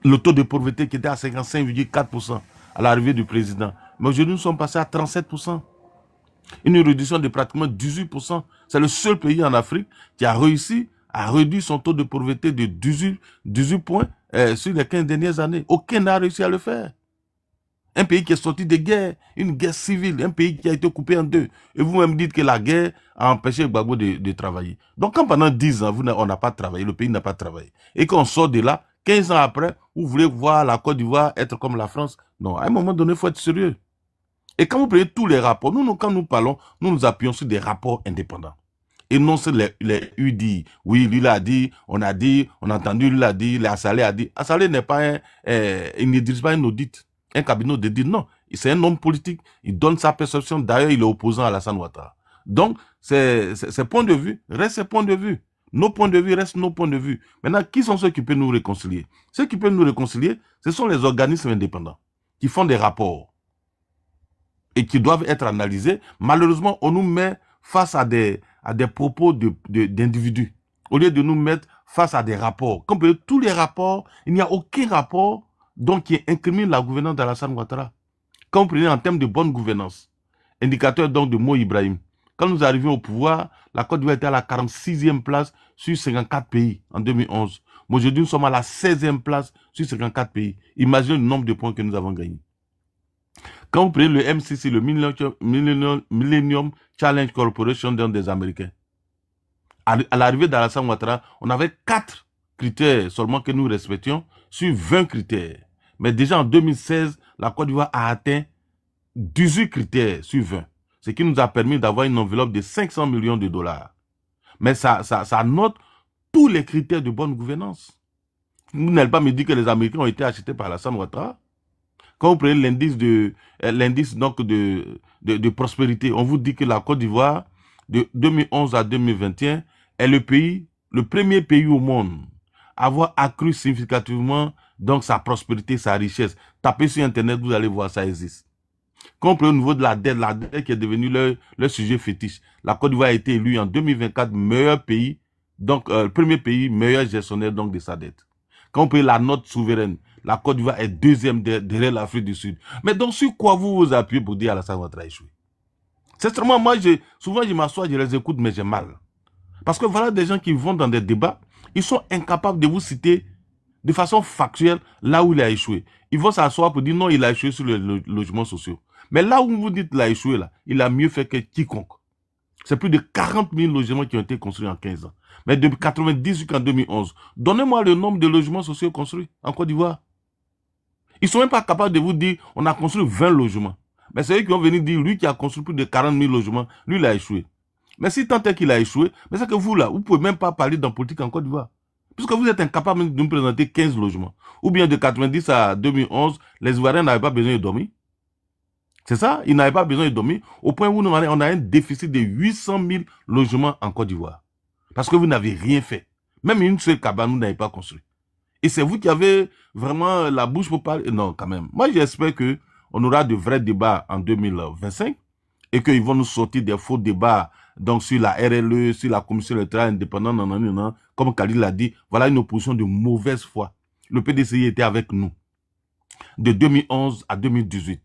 Le taux de pauvreté qui était à 55,4% à l'arrivée du président. Mais aujourd'hui, nous sommes passés à 37%. Une réduction de pratiquement 18%. C'est le seul pays en Afrique qui a réussi à réduire son taux de pauvreté de 18 points sur les 15 dernières années. Aucun n'a réussi à le faire. Un pays qui est sorti de guerre, une guerre civile, un pays qui a été coupé en deux. Et vous-même dites que la guerre a empêché Gbagbo de travailler. Donc quand pendant 10 ans, on n'a pas travaillé, le pays n'a pas travaillé, et qu'on sort de là, 15 ans après, vous voulez voir la Côte d'Ivoire être comme la France? Non, à un moment donné, il faut être sérieux. Et quand vous prenez tous les rapports, quand nous parlons, nous nous appuyons sur des rapports indépendants. Et non sur les UDI. Oui, lui l'a dit, on a entendu, lui l'a dit, Assalé a dit. Assalé n'est pas il ne dirige pas un audit, un cabinet d'audit, non. C'est un homme politique, il donne sa perception. D'ailleurs, il est opposant à Alassane Ouattara. Donc, ces points de vue restent ces points de vue. Nos points de vue restent nos points de vue. Maintenant, qui sont ceux qui peuvent nous réconcilier? Ceux qui peuvent nous réconcilier, ce sont les organismes indépendants qui font des rapports et qui doivent être analysés. Malheureusement, on nous met face à des propos d'individus, au lieu de nous mettre face à des rapports. Comme tous les rapports, il n'y a aucun rapport donc, qui incrimine la gouvernance d'Alassane Ouattara. Quand vous prenez en termes de bonne gouvernance, indicateur donc de Mo Ibrahim, quand nous arrivions au pouvoir, la Côte d'Ivoire était à la 46e place sur 54 pays en 2011. Aujourd'hui, nous sommes à la 16e place sur 54 pays. Imaginez le nombre de points que nous avons gagnés. Quand vous prenez le MCC, le Millennium Challenge Corporation des Américains, à l'arrivée d'Alassane Ouattara, on avait 4 critères seulement que nous respections sur 20 critères. Mais déjà en 2016, la Côte d'Ivoire a atteint 18 critères sur 20. Ce qui nous a permis d'avoir une enveloppe de 500 millions de $. Mais ça note tous les critères de bonne gouvernance. Vous n'allez pas me dire que les Américains ont été achetés par Alassane Ouattara. Quand vous prenez l'indice de prospérité, on vous dit que la Côte d'Ivoire, de 2011 à 2021, est le premier pays au monde à avoir accru significativement donc sa prospérité, sa richesse. Tapez sur Internet, vous allez voir, ça existe. Quand on prend au niveau de la dette qui est devenue leur sujet fétiche, la Côte d'Ivoire a été élue en 2024 meilleur pays, donc premier pays meilleur gestionnaire donc de sa dette. Quand on prend la note souveraine, la Côte d'Ivoire est deuxième derrière l'Afrique du Sud. Mais donc sur quoi vous vous appuyez pour dire Alassane Ouattara a échoué? Sincèrement, moi, souvent je m'assois, je les écoute, mais j'ai mal. Parce que voilà des gens qui vont dans des débats, ils sont incapables de vous citer de façon factuelle là où il a échoué. Ils vont s'asseoir pour dire non, il a échoué sur les logements sociaux. Mais là où vous dites qu'il a échoué, là, il a mieux fait que quiconque. C'est plus de 40 000 logements qui ont été construits en 15 ans. Mais depuis 1990 jusqu'en 2011, donnez-moi le nombre de logements sociaux construits en Côte d'Ivoire. Ils ne sont même pas capables de vous dire on a construit 20 logements. Mais c'est eux qui vont venir dire lui qui a construit plus de 40 000 logements, lui il a échoué. Mais si tant est qu'il a échoué, mais c'est que vous là, vous ne pouvez même pas parler dans politique en Côte d'Ivoire. Puisque vous êtes incapable de nous présenter 15 logements. Ou bien de 1990 à 2011, les Ivoiriens n'avaient pas besoin de dormir. C'est ça, ils n'avaient pas besoin de dormir. Au point où on a un déficit de 800 000 logements en Côte d'Ivoire. Parce que vous n'avez rien fait. Même une seule cabane, vous n'avez pas construit. Et c'est vous qui avez vraiment la bouche pour parler. Non, quand même. Moi, j'espère qu'on aura de vrais débats en 2025 et qu'ils vont nous sortir des faux débats donc sur la RLE, sur la commission électorale indépendante, comme Khalil l'a dit. Voilà une opposition de mauvaise foi. Le PDCI était avec nous de 2011 à 2018.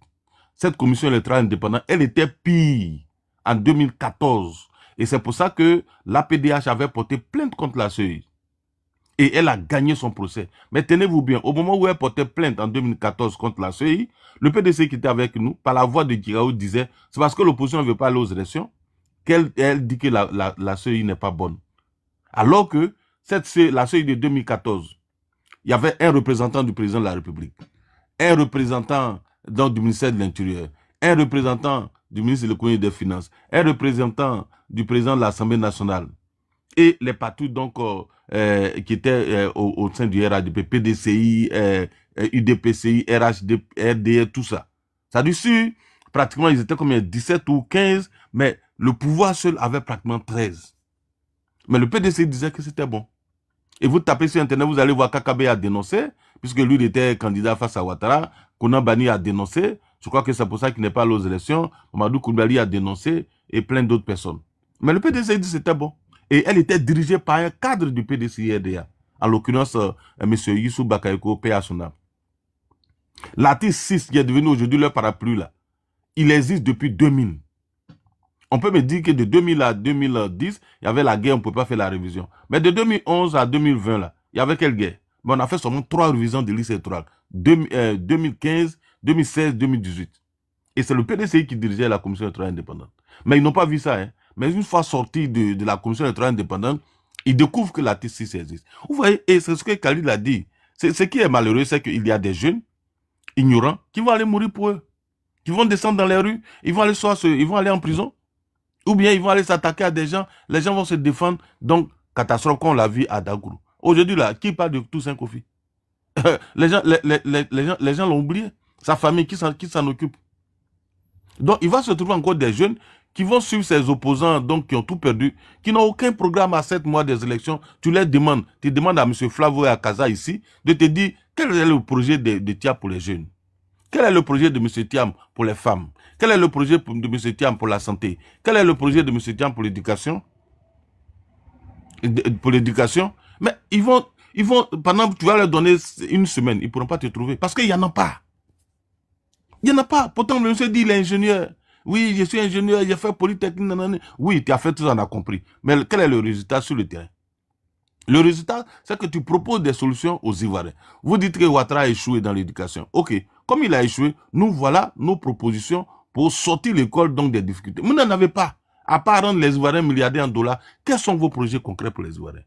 Cette commission électorale indépendante, elle était pire en 2014. Et c'est pour ça que l'APDH avait porté plainte contre la CEI. Et elle a gagné son procès. Mais tenez-vous bien, au moment où elle portait plainte en 2014 contre la CEI, le PDC qui était avec nous, par la voix de Guiraoud, disait c'est parce que l'opposition ne veut pas aller aux élections qu'elle dit que la CEI n'est pas bonne. Alors que la CEI de 2014, il y avait un représentant du président de la République, un représentant donc, du ministère de l'Intérieur, un représentant du ministre de l'économie et des Finances, un représentant du président de l'Assemblée nationale et les partis donc qui étaient au sein du RADP, PDCI, UDPCI, RHD, RDR, tout ça. Ça veut dire pratiquement ils étaient combien 17 ou 15, mais le pouvoir seul avait pratiquement 13. Mais le PDCI disait que c'était bon. Et vous tapez sur Internet, vous allez voir Kakabe a dénoncé, puisque lui il était candidat face à Ouattara, Konan Bani a dénoncé, je crois que c'est pour ça qu'il n'est pas allé aux élections, Mamadou Koulibaly a dénoncé, et plein d'autres personnes. Mais le PDCI dit que c'était bon. Et elle était dirigée par un cadre du PDCI-RDA, en l'occurrence M. Youssou Bakayoko, P.A. Sonab. L'article 6 qui est devenu aujourd'hui le parapluie là, il existe depuis 2000. On peut me dire que de 2000 à 2010, il y avait la guerre, on ne peut pas faire la révision. Mais de 2011 à 2020, là, il y avait quelle guerre? Mais on a fait seulement 3 révisions de liste électorale. 2015, 2016, 2018. Et c'est le PDCI qui dirigeait la commission électorale indépendante. Mais ils n'ont pas vu ça. Hein. Mais une fois sortis de la commission électorale indépendante, ils découvrent que l'article 6 existe. Vous voyez, et c'est ce que Khalil a dit. Ce qui est malheureux, c'est qu'il y a des jeunes ignorants qui vont aller mourir pour eux. Qui vont descendre dans les rues, ils vont aller en prison. Ou bien ils vont aller s'attaquer à des gens, les gens vont se défendre. Donc, catastrophe qu'on l'a vu à Dagourou. Aujourd'hui, là, qui parle de Toussaint Kofi? Les gens l'ont oublié. Sa famille, qui s'en occupe? Donc, il va se trouver encore des jeunes qui vont suivre ces opposants, donc qui ont tout perdu, qui n'ont aucun programme à 7 mois des élections. Tu leur demandes, tu demandes à M. Flavo et à Kaza ici, de te dire quel est le projet de Thiam pour les jeunes. Quel est le projet de M. Thiam pour les femmes? Quel est le projet de M. Thiam pour la santé? Quel est le projet de M. Thiam pour l'éducation? Mais ils vont, pendant que tu vas leur donner une semaine, ils ne pourront pas te trouver. Parce qu'il n'y en a pas. Il n'y en a pas. Pourtant, le monsieur dit, il est ingénieur. Oui, je suis ingénieur, j'ai fait Polytechnique. Nanana. Oui, tu as fait tout ça, on a compris. Mais quel est le résultat sur le terrain? Le résultat, c'est que tu proposes des solutions aux Ivoiriens. Vous dites que Ouattara a échoué dans l'éducation. Ok, comme il a échoué, nous voilà nos propositions pour sortir l'école donc des difficultés. Vous n'en avez pas. À part rendre les Ivoiriens milliardaires en dollars, quels sont vos projets concrets pour les Ivoiriens?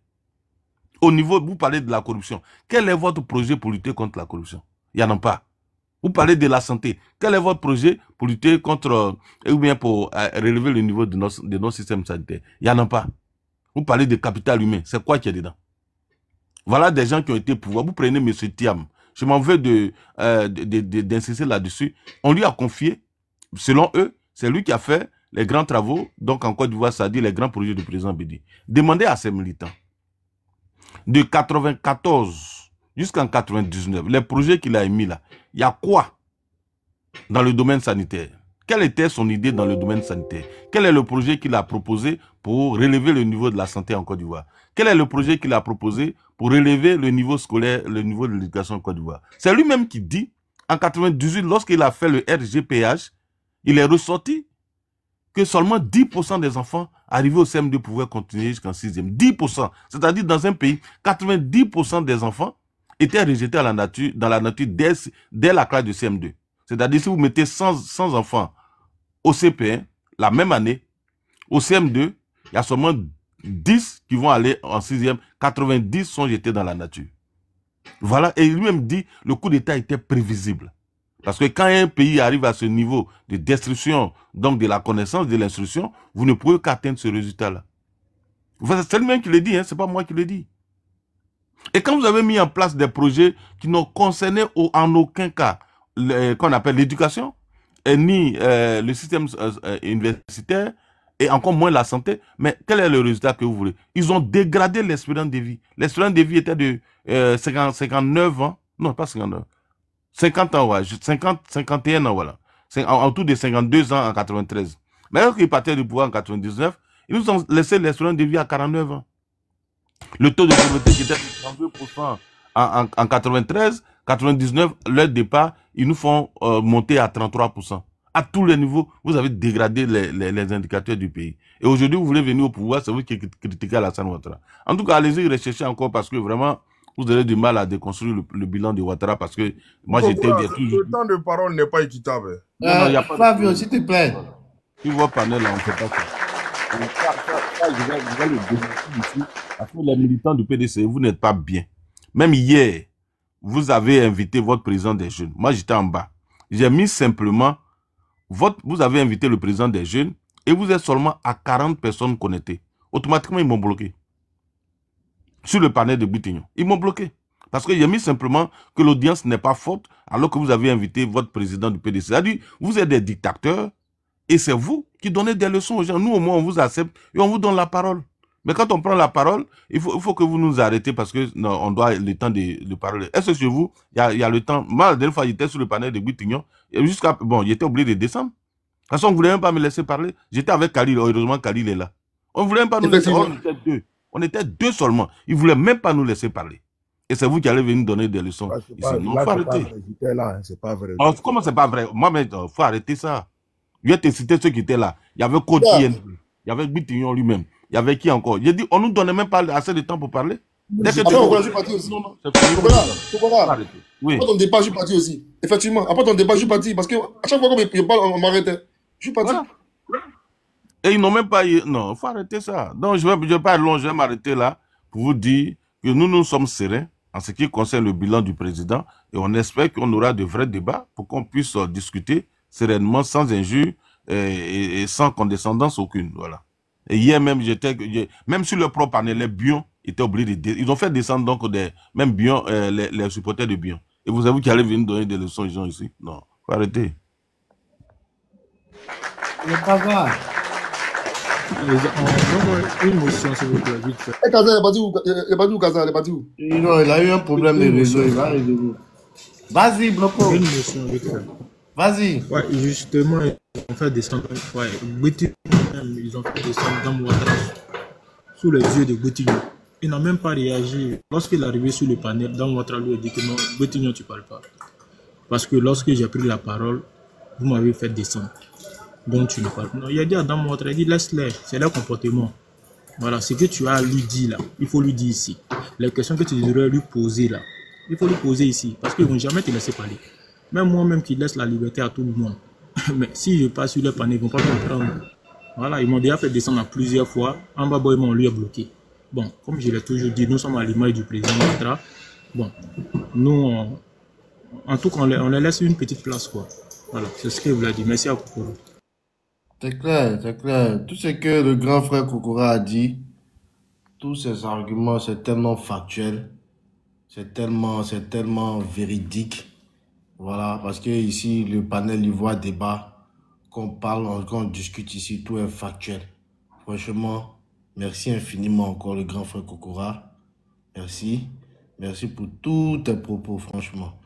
Au niveau, vous parlez de la corruption. Quel est votre projet pour lutter contre la corruption? Il n'y en a pas. Vous parlez de la santé. Quel est votre projet pour lutter contre, ou bien pour relever le niveau de nos systèmes sanitaires? Il n'y en a pas. Vous parlez de capital humain. C'est quoi qui est dedans? Voilà des gens qui ont été pouvoir. Vous prenez M. Thiam. Je m'en veux d'insister là-dessus. On lui a confié, selon eux, c'est lui qui a fait les grands travaux, donc en Côte d'Ivoire, c'est-à-dire les grands projets du président Bédi. Demandez à ces militants. De 94 jusqu'en 99, les projets qu'il a émis là, il y a quoi dans le domaine sanitaire? Quelle était son idée dans le domaine sanitaire? Quel est le projet qu'il a proposé pour relever le niveau de la santé en Côte d'Ivoire? Quel est le projet qu'il a proposé pour relever le niveau scolaire, le niveau de l'éducation en Côte d'Ivoire? C'est lui-même qui dit, en 98, lorsqu'il a fait le RGPH, il est ressorti que seulement 10% des enfants arrivés au CM2 pouvaient continuer jusqu'en 6e. 10%. C'est-à-dire dans un pays, 90% des enfants était rejeté à la nature, dans la nature dès la classe de CM2. C'est-à-dire si vous mettez 100 enfants au CP1, la même année, au CM2, il y a seulement 10 qui vont aller en 6e, 90 sont jetés dans la nature. Voilà, et lui-même dit, le coup d'État était prévisible. Parce que quand un pays arrive à ce niveau de destruction, donc de la connaissance, de l'instruction, vous ne pouvez qu'atteindre ce résultat-là. C'est lui-même qui le dit, hein, c'est pas moi qui le dis. Et quand vous avez mis en place des projets qui n'ont concerné en aucun cas qu'on appelle l'éducation, ni le système universitaire, et encore moins la santé, mais quel est le résultat que vous voulez? Ils ont dégradé l'espérance de vie. L'espérance de vie était de 59 ans, non pas 59, 50 ans, ouais, 51 ans, voilà. Autour de 52 ans en 93. Mais lorsqu'ils partaient du pouvoir en 99, ils nous ont laissé l'espérance de vie à 49 ans. Le taux de pauvreté qui était de 32% en 93, 99, leur départ, ils nous font monter à 33%. À tous les niveaux, vous avez dégradé les indicateurs du pays. Et aujourd'hui, vous voulez venir au pouvoir, c'est vous qui critiquez Alassane Ouattara. En tout cas, allez-y rechercher encore parce que vraiment, vous avez du mal à déconstruire le bilan de Ouattara parce que moi, j'étais... Le temps de parole n'est pas équitable. Non, y a pas Fabio, s'il te plaît. Tu vois, panel, là, on ne fait pas ça. Je vais le dénoncer ici parce que les militants du PDC, vous n'êtes pas bien. Même hier, vous avez invité votre président des jeunes. Moi, j'étais en bas. J'ai mis simplement... Vous avez invité le président des jeunes et vous êtes seulement à 40 personnes connectées. Automatiquement, ils m'ont bloqué. Sur le panel de Boutignon. Ils m'ont bloqué. Parce que j'ai mis simplement que l'audience n'est pas forte alors que vous avez invité votre président du PDC. C'est-à-dire, vous êtes des dictateurs et c'est vous qui donnez des leçons aux gens. Nous, au moins, on vous accepte et on vous donne la parole. Mais quand on prend la parole, il faut que vous nous arrêtez parce que non, on doit le temps de parler. Est-ce que chez vous, il y a le temps? Moi, la dernière fois, j'étais sur le panel de Boutignon. Jusqu'à, bon, j'étais obligé de descendre. De toute façon, on ne voulait même pas me laisser parler. J'étais avec Khalil. Heureusement, Khalil est là. On ne voulait même pas nous laisser parler. On était deux. On était deux seulement. Ils ne voulaient même pas nous laisser parler. Et c'est vous qui allez venir donner des leçons. Non, il faut arrêter. C'est pas vrai. Alors, comment c'est pas vrai? Moi, il faut arrêter ça. Je vais te citer ceux qui étaient là. Il y avait Côte il y avait Boutignon lui-même. Il y avait qui encore? J'ai dit, on ne nous donnait même pas assez de temps pour parler. Après, je suis parti aussi. Non, c'est fini. Oui. Après ton départ, je suis parti aussi. Effectivement, après ton départ, je suis parti. Parce que à chaque fois qu'on me parle, on m'arrêtait. Je suis parti. Voilà. Et ils n'ont même pas... Non, il faut arrêter ça. Donc, je vais pas long, je vais m'arrêter là pour vous dire que nous sommes sereins en ce qui concerne le bilan du président et on espère qu'on aura de vrais débats pour qu'on puisse discuter sereinement, sans injure et sans condescendance aucune. Voilà. Et hier même, même sur le propre panel, les Bion étaient obligés ils ont fait descendre donc même Bion, les supporters de Bion. Et vous avez qui allez venir donner des leçons aux gens ici? Non, il faut arrêter. Le travail. Une motion, s'il vous plaît, vite fait. Et Kaza, il est parti où, Kaza? Il est parti où? Non, il a eu un problème de réseau, il va résoudre. Vas-y, Bloco. Une motion, vite fait. Vas-y. Ouais, justement, ils ont fait descendre. Ouais, ils ont fait descendre dans Ouattara sous les yeux de Boutignon. Il n'a même pas réagi. Lorsqu'il est arrivé sur le panel, dans Ouattara lui a dit que non, Boutignon, tu ne parles pas. Parce que lorsque j'ai pris la parole, vous m'avez fait descendre. Donc tu ne parles pas. Non, il a dit à Adam Ouattara, il dit laisse-les, c'est leur comportement. Voilà, ce que tu as à lui dire là, il faut lui dire ici. Les questions que tu devrais lui poser là, il faut lui poser ici. Parce qu'ils ne vont jamais te laisser parler. Même moi-même qui laisse la liberté à tout le monde. Mais si je passe sur le panel, ils ne vont pas comprendre. Voilà, ils m'ont déjà fait descendre à plusieurs fois. En bas, ils m'ont lui bloqué. Bon, comme je l'ai toujours dit, nous sommes à l'image du président Ouattara. Bon, nous, en tout cas, on les laisse une petite place, quoi. Voilà, c'est ce que vous l'avez dit. Merci à Kokoro. C'est clair, c'est clair. Tout ce que le grand frère Kokora a dit, tous ces arguments, c'est tellement factuel, c'est tellement véridique. Voilà, parce que ici, le panel Ivoire débat, qu'on parle, qu'on discute ici, tout est factuel. Franchement, merci infiniment encore le grand frère Kokora. Merci. Merci pour tous tes propos, franchement.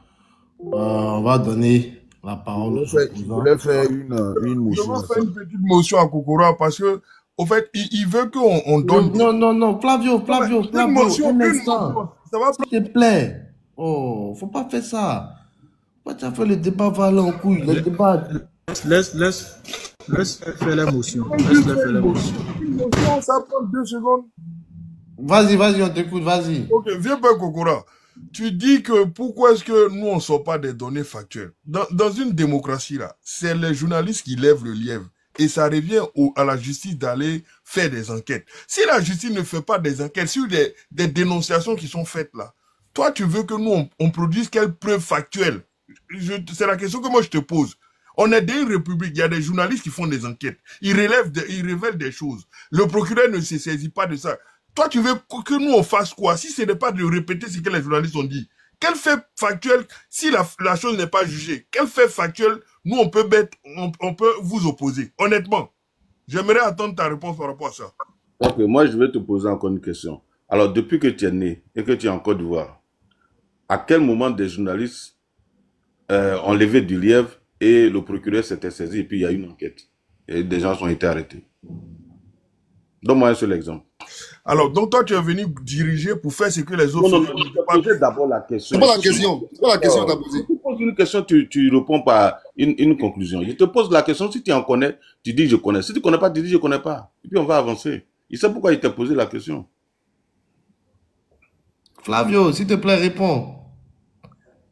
On va donner la parole. Je voulais faire une motion. Je vais faire une petite motion à Kokora parce que, au fait, il veut qu'on donne... Non, Flavio. Une motion. Ça va, s'il te plaît. Oh, faut pas faire ça. Tu as fait le débat, va aller en couille. Le débat... Laisse faire la motion. Laisse faire la motion. Une motion, ça prend 2 secondes. Vas-y, on t'écoute, vas-y. Ok, viens pas, Kokora. tu dis que pourquoi est-ce que nous, on ne sort pas des données factuelles? Dans une démocratie, là, c'est les journalistes qui lèvent le lièvre. Et ça revient à la justice d'aller faire des enquêtes. Si la justice ne fait pas des enquêtes sur des dénonciations qui sont faites là, toi, tu veux que nous, on produise quelle preuve factuelle? C'est la question que moi, je te pose. On est dans une république, il y a des journalistes qui font des enquêtes. Ils révèlent des choses. Le procureur ne se saisit pas de ça. Toi, tu veux que nous, on fasse quoi? Si ce n'est pas de répéter ce que les journalistes ont dit. Quel fait factuel, si la chose n'est pas jugée, quel fait factuel, nous, on peut vous opposer? Honnêtement, j'aimerais attendre ta réponse par rapport à ça. Ok, moi, je vais te poser encore une question. Alors, depuis que tu es né et que tu es en Côte d'Ivoire, à quel moment des journalistes ont levé du lièvre et le procureur s'était saisi et puis il y a eu une enquête et des gens ont été arrêtés? Donne-moi un seul exemple. Alors, donc toi, tu es venu diriger pour faire ce que les autres... Non, je te posais d'abord la question. C'est pas la question. C'est pas la question que tu as posée. Si tu poses une question, tu réponds par une conclusion. Je te pose la question, si tu en connais, tu dis je connais. Si tu ne connais pas, tu dis je ne connais pas. Et puis on va avancer. Il sait pourquoi il t'a posé la question. Flavio, s'il te plaît, réponds.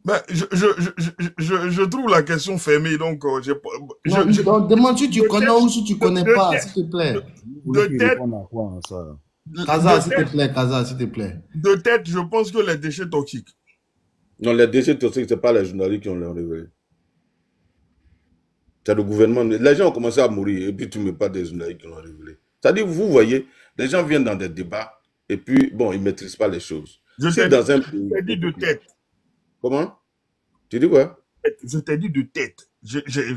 Ben, je trouve la question fermée, donc demande si tu connais ou si tu connais pas, s'il te plaît. De tête, Kaza, s'il te plaît, Kaza, s'il te plaît. De tête, je pense que les déchets toxiques. Non, les déchets toxiques, ce n'est pas les journalistes qui ont les révélé. C'est le gouvernement. Les gens ont commencé à mourir et puis tu ne mets pas des journalistes qui l'ont révélé. C'est-à-dire, vous voyez, les gens viennent dans des débats et puis, bon, ils ne maîtrisent pas les choses. Je t'ai dit de tête. Comment? Tu dis quoi? Je t'ai dit de tête.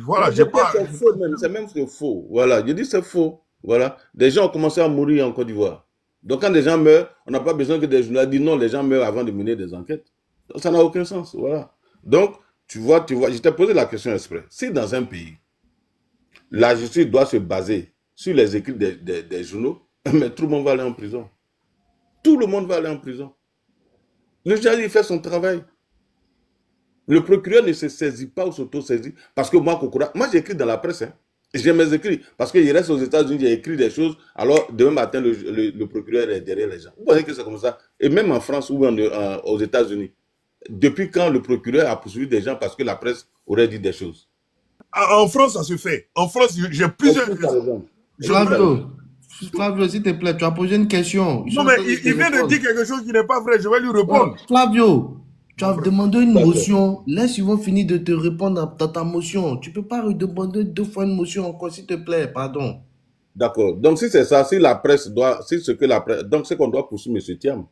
Voilà, j'ai pas... C'est faux même, c'est même faux. Voilà, je dis c'est faux. Voilà, des gens ont commencé à mourir en Côte d'Ivoire. Donc quand des gens meurent, on n'a pas besoin que des journalistes disent non, les gens meurent avant de mener des enquêtes. Donc, ça n'a aucun sens, voilà. Donc, tu vois, je t'ai posé la question exprès. Si dans un pays, la justice doit se baser sur les écrits des journaux, mais tout le monde va aller en prison. Tout le monde va aller en prison. Le juge, il fait son travail. Le procureur ne se saisit pas ou s'auto-saisit. Parce que moi, j'écris dans la presse. Hein. J'ai mes écrits. Parce qu'il reste aux États-Unis, j'ai écrit des choses. Alors, demain matin, le procureur est derrière les gens. Vous voyez que c'est comme ça. Et même en France ou aux États-Unis. Depuis quand le procureur a poursuivi des gens parce que la presse aurait dit des choses? En France, ça se fait. En France, j'ai plusieurs exemples. Flavio, s'il te plaît, tu as posé une question. Non, mais il vient de dire quelque chose qui n'est pas vrai. Je vais lui répondre. Flavio, tu as demandé une motion. Laisse, ils vont finir de te répondre dans ta motion. Tu ne peux pas demander 2 fois une motion encore, s'il te plaît. Pardon. D'accord. Donc, si c'est ça, si la presse doit... donc, c'est qu'on doit poursuivre M. Thiam.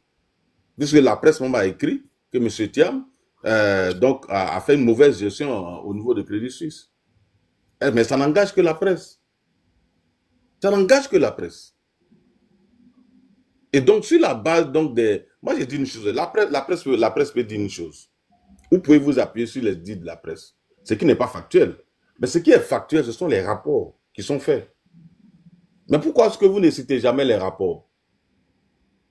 Puisque la presse m'a écrit que M. Thiam a fait une mauvaise gestion au niveau de Crédit Suisse. Mais ça n'engage que la presse. Ça n'engage que la presse. Et donc, sur la base donc, des... Moi, j'ai dit une chose. La presse peut dire une chose. Vous pouvez vous appuyer sur les dits de la presse. Ce qui n'est pas factuel. Mais ce qui est factuel, ce sont les rapports qui sont faits. Mais pourquoi est-ce que vous ne citez jamais les rapports?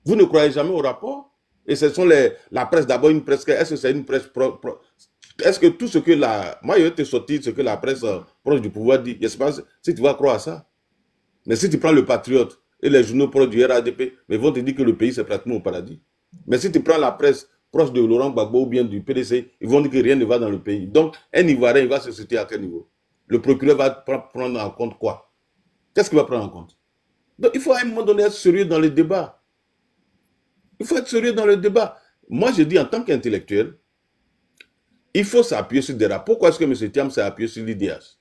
Vous ne croyez jamais aux rapports? Et ce sont la presse, d'abord une presse... Est-ce que c'est une presse... Est-ce que tout ce que la... Moi, je vais te sortir ce que la presse proche du pouvoir dit. Je ne sais pas si tu vas croire à ça. Mais si tu prends le Patriote et les journaux proches du RADP, ils vont te dire que le pays c'est pratiquement au paradis. Mais si tu prends la presse proche de Laurent Gbagbo ou bien du PDC, ils vont dire que rien ne va dans le pays. Donc, un Ivoirien, il va se situer à quel niveau? Le procureur va prendre en compte quoi? Qu'est-ce qu'il va prendre en compte? Donc, il faut à un moment donné être sérieux dans le débat. Il faut être sérieux dans le débat. Moi, je dis en tant qu'intellectuel, il faut s'appuyer sur des rapports. Pourquoi est-ce que M. Thiam s'est appuyé sur l'IDH?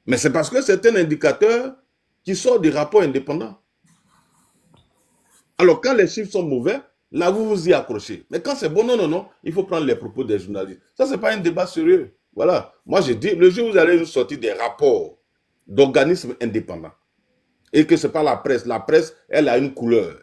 Mais c'est parce que c'est un indicateur qui sort des rapports indépendants. Alors, quand les chiffres sont mauvais, là, vous vous y accrochez. Mais quand c'est bon, non, il faut prendre les propos des journalistes. Ça, ce n'est pas un débat sérieux. Voilà. Moi, je dis, le jour où vous allez nous sortir des rapports d'organismes indépendants, et que ce n'est pas la presse. La presse, elle a une couleur.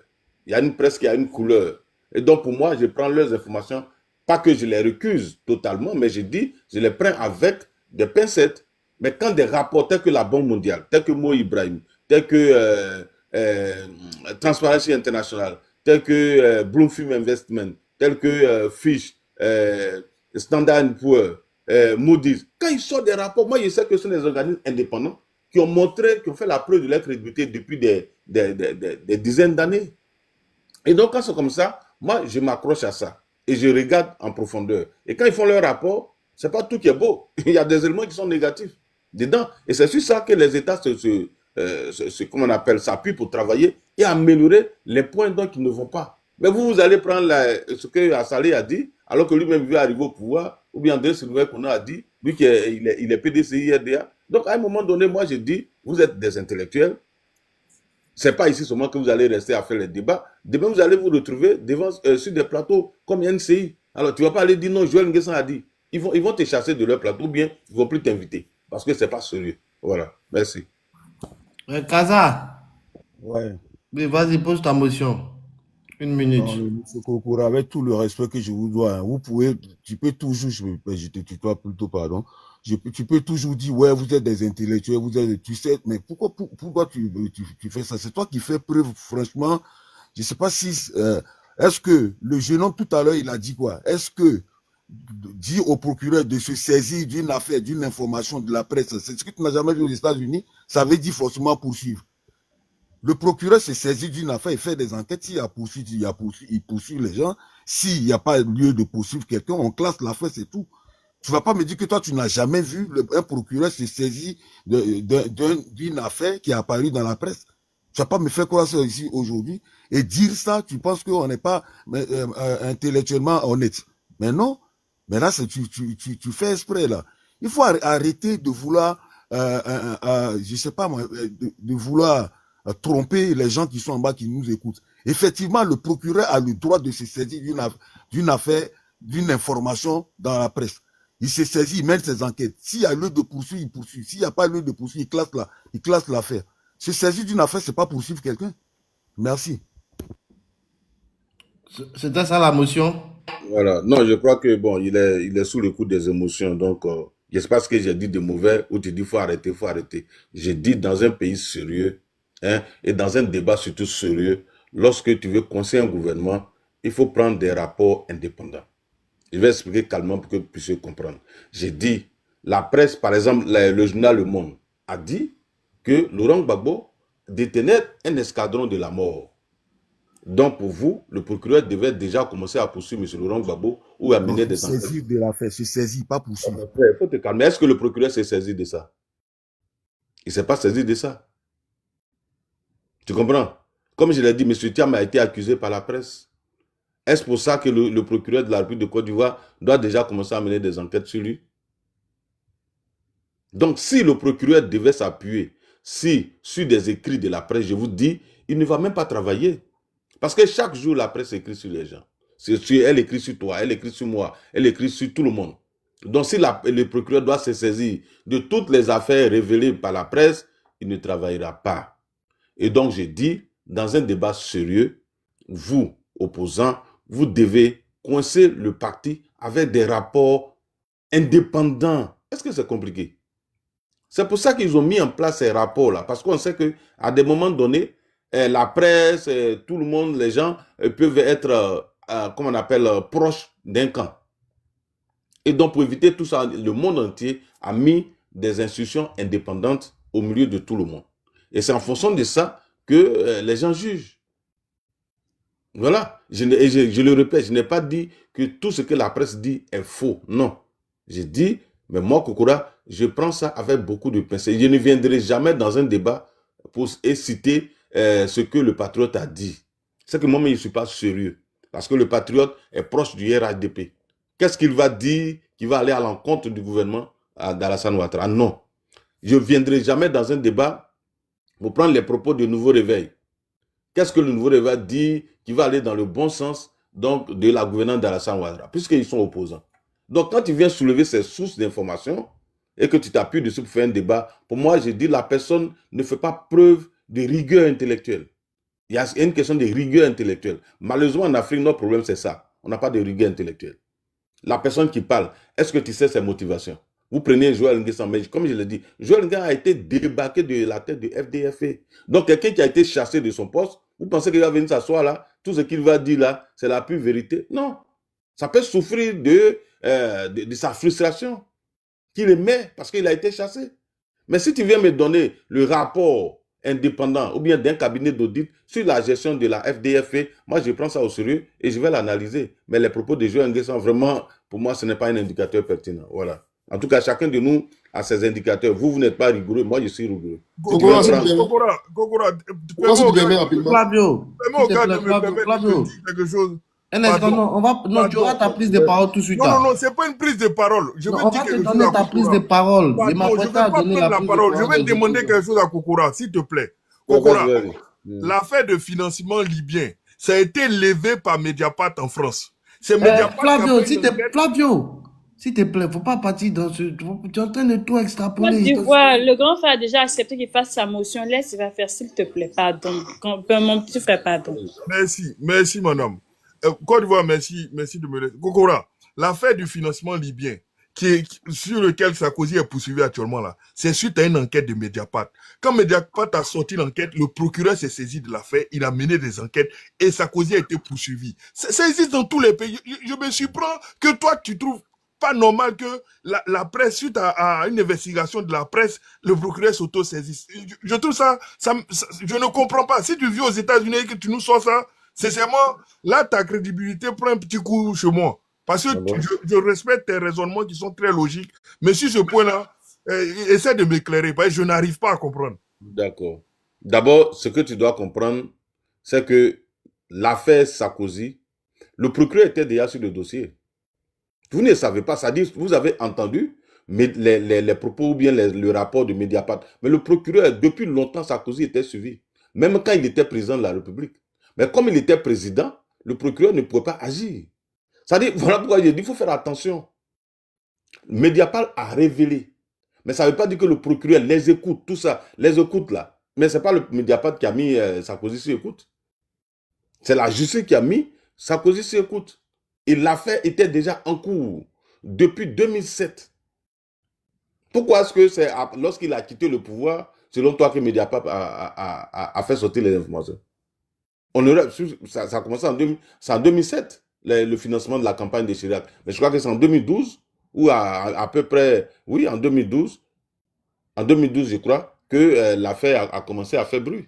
Il y a une presse qui a une couleur. Et donc, pour moi, je prends leurs informations, pas que je les recuse totalement, mais je dis, je les prends avec des pincettes. Mais quand des rapports tels que la Banque mondiale, tels que Mo Ibrahim, tels que Transparency International, tels que Bloomfield Investment, tels que Fitch, Standard & Poor's, Moody's, quand ils sortent des rapports, moi je sais que ce sont des organismes indépendants qui ont montré, qui ont fait la preuve de leur crédibilité depuis des dizaines d'années. Et donc quand c'est comme ça, moi je m'accroche à ça. et je regarde en profondeur. Et quand ils font leur rapport, c'est pas tout qui est beau. Il y a des éléments qui sont négatifs dedans. Et c'est sur ça que les États comment on appelle, s'appuient pour travailler et améliorer les points donc qui ne vont pas. Mais vous allez prendre ce que Assalé a dit, alors que lui-même veut arriver au pouvoir, ou bien André Sylvain qu'on a dit, lui qui il est PDCI, RDA. Donc à un moment donné, moi je dis, vous êtes des intellectuels. C'est pas ici seulement que vous allez rester à faire les débats. Demain, vous allez vous retrouver sur des plateaux comme NCI. Alors, tu ne vas pas aller dire non, Joël Nguessan a dit. Ils vont te chasser de leur plateau, ou bien ils ne vont plus t'inviter. Parce que ce n'est pas sérieux. Voilà. Merci. Kaza. Ouais. Mais vas-y, pose ta motion. Une minute. Non, M. Kokora, avec tout le respect que je vous dois, hein, tu peux toujours, je te tutoie plutôt, pardon. Tu peux toujours dire, ouais, vous êtes des intellectuels, tu sais, mais pourquoi tu fais ça? C'est toi qui fais preuve, franchement. Je sais pas si, est-ce que le jeune homme tout à l'heure, il a dit quoi? Est-ce que dire au procureur de se saisir d'une affaire, d'une information de la presse, c'est ce que tu n'as jamais vu aux États-Unis, ça veut dire forcément poursuivre. Le procureur se saisit d'une affaire, il fait des enquêtes, s'il y a poursuite, il poursuit les gens. S'il n'y a pas lieu de poursuivre quelqu'un, on classe l'affaire, c'est tout. Tu vas pas me dire que toi, tu n'as jamais vu un procureur se saisir d'une affaire qui est apparue dans la presse. Tu vas pas me faire croire ça ici aujourd'hui et dire ça, tu penses qu'on n'est pas intellectuellement honnête. Mais non, mais là, tu fais exprès, là. Il faut arrêter de vouloir, je sais pas moi, de vouloir tromper les gens qui sont en bas, qui nous écoutent. Effectivement, le procureur a le droit de se saisir d'une affaire, d'une information dans la presse. Il se saisit, il mène ses enquêtes. S'il y a lieu de poursuivre, il poursuit. S'il n'y a pas lieu de poursuivre, il classe l'affaire. Se saisir d'une affaire, c'est pas poursuivre quelqu'un. Merci. C'était ça la motion? Voilà. Non, je crois que, bon, il est sous le coup des émotions. Donc, je ne sais pas ce que j'ai dit de mauvais, ou tu dis faut arrêter, faut arrêter. J'ai dit dans un pays sérieux, hein, et dans un débat surtout sérieux, lorsque tu veux conseiller un gouvernement, il faut prendre des rapports indépendants. Je vais expliquer calmement pour que vous puissiez comprendre. J'ai dit, la presse, par exemple, le journal Le Monde, a dit que Laurent Gbagbo détenait un escadron de la mort. Donc, pour vous, le procureur devait déjà commencer à poursuivre M. Laurent Gbagbo ou à mener des enquêtes. Saisir de l'affaire, se saisir, pas poursuivre. Il faut te calmer. Est-ce que le procureur s'est saisi de ça? Il ne s'est pas saisi de ça. Tu comprends? Comme je l'ai dit, M. Thiam a été accusé par la presse. Est-ce pour ça que le procureur de la République de Côte d'Ivoire doit déjà commencer à mener des enquêtes sur lui? Donc, si le procureur devait s'appuyer sur des écrits de la presse, je vous dis, il ne va même pas travailler. Parce que chaque jour, la presse écrit sur les gens. Elle écrit sur toi, elle écrit sur moi, elle écrit sur tout le monde. Donc, si le procureur doit se saisir de toutes les affaires révélées par la presse, il ne travaillera pas. Et donc, j'ai dit, dans un débat sérieux, vous, opposants, vous devez coincer le parti avec des rapports indépendants. Est-ce que c'est compliqué? C'est pour ça qu'ils ont mis en place ces rapports-là. Parce qu'on sait qu'à des moments donnés, la presse, tout le monde, les gens peuvent être, comment on appelle, proches d'un camp. Et donc, pour éviter tout ça, le monde entier a mis des institutions indépendantes au milieu de tout le monde. Et c'est en fonction de ça que les gens jugent. Voilà. Je le répète, je n'ai pas dit que tout ce que la presse dit est faux. Non. J'ai dit, mais moi, Kokora, je prends ça avec beaucoup de pincettes. Je ne viendrai jamais dans un débat pour citer ce que le patriote a dit. C'est que moi-même, je ne suis pas sérieux. Parce que le patriote est proche du RHDP. Qu'est-ce qu'il va dire qui va aller à l'encontre du gouvernement d'Alassane Ouattara? Non. Je ne viendrai jamais dans un débat pour prendre les propos de Nouveau Réveil. Qu'est-ce que le Nouveau Réveil dit qui va aller dans le bon sens donc, de la gouvernance d'Alassane Ouattara, puisqu'ils sont opposants. Donc, quand tu viens soulever ces sources d'informations et que tu t'appuies dessus pour faire un débat, pour moi, je dis la personne ne fait pas preuve de rigueur intellectuelle. Il y a une question de rigueur intellectuelle. Malheureusement, en Afrique, notre problème, c'est ça. On n'a pas de rigueur intellectuelle. La personne qui parle, est-ce que tu sais ses motivations? Vous prenez Joël Nguessan, mais comme je l'ai dit, Joël Nguessan a été débarqué de la tête de FDFA. Donc, quelqu'un qui a été chassé de son poste, vous pensez qu'il va venir s'asseoir là, tout ce qu'il va dire là, c'est la pure vérité? Non. Ça peut souffrir de sa frustration qu'il émet parce qu'il a été chassé. Mais si tu viens me donner le rapport indépendant ou bien d'un cabinet d'audit sur la gestion de la FDFP, moi je prends ça au sérieux et je vais l'analyser. Mais les propos de Joël Nguessan, vraiment, pour moi, ce n'est pas un indicateur pertinent. Voilà. En tout cas, chacun de nous a ses indicateurs. Vous n'êtes pas rigoureux, moi je suis rigoureux. Gogora, Flavio, fais-moi au gars de me permettre de dire quelque chose. Un instant, non, tu auras ta prise de parole tout de suite. Non, c'est pas une prise de parole. Je vais on va te donner ta prise de parole. Je ne vais pas prendre la parole. Je vais demander quelque chose à Kokora, s'il te plaît. Kokora, l'affaire de financement libyen, ça a été levé par Mediapart en France. C'est Mediapart Flavio, s'il te plaît, faut pas partir dans ce... Tu es en train de tout extrapoler. Côte d'Ivoire, le grand frère a déjà accepté qu'il fasse sa motion. Laisse, il va faire, s'il te plaît. Pardon. Mon petit frère, pardon. Merci, madame. Côte d'Ivoire, merci de me laisser. Kokora, l'affaire du financement libyen, sur lequel Sarkozy est poursuivi actuellement là, c'est suite à une enquête de Mediapart. Quand Mediapart a sorti l'enquête, le procureur s'est saisi de l'affaire, il a mené des enquêtes et Sarkozy a été poursuivi. Ça existe dans tous les pays. Je me surprends que toi, tu trouves pas normal que la presse, suite à une investigation de la presse, le procureur s'auto-saisisse. Je trouve ça, je ne comprends pas. Si tu vis aux États-Unis et que tu nous sors ça, sincèrement, là, ta crédibilité prend un petit coup chez moi. Parce que je respecte tes raisonnements qui sont très logiques. Mais sur ce point-là, essaie de m'éclairer, parce que je n'arrive pas à comprendre. D'accord. D'abord, ce que tu dois comprendre, c'est que l'affaire Sarkozy, le procureur était déjà sur le dossier. Vous ne savez pas, ça dit, vous avez entendu les propos ou bien le rapport de Mediapart. Mais le procureur, depuis longtemps, Sarkozy était suivi. Même quand il était président de la République. Mais comme il était président, le procureur ne pouvait pas agir. C'est-à-dire, voilà pourquoi je dis, il faut faire attention. Mediapart a révélé. Mais ça ne veut pas dire que le procureur les écoute, tout ça, les écoute là. Mais ce n'est pas le Mediapart qui a mis Sarkozy sur écoute. C'est la justice qui a mis Sarkozy sur écoute. Et l'affaire était déjà en cours depuis 2007. Pourquoi est-ce que c'est lorsqu'il a quitté le pouvoir, selon toi, que Mediapart a fait sortir les informations? Ça a commencé en 2007, le financement de la campagne de Chirac. Mais je crois que c'est en 2012, ou à peu près, oui, en 2012, je crois, que l'affaire a commencé à faire bruit,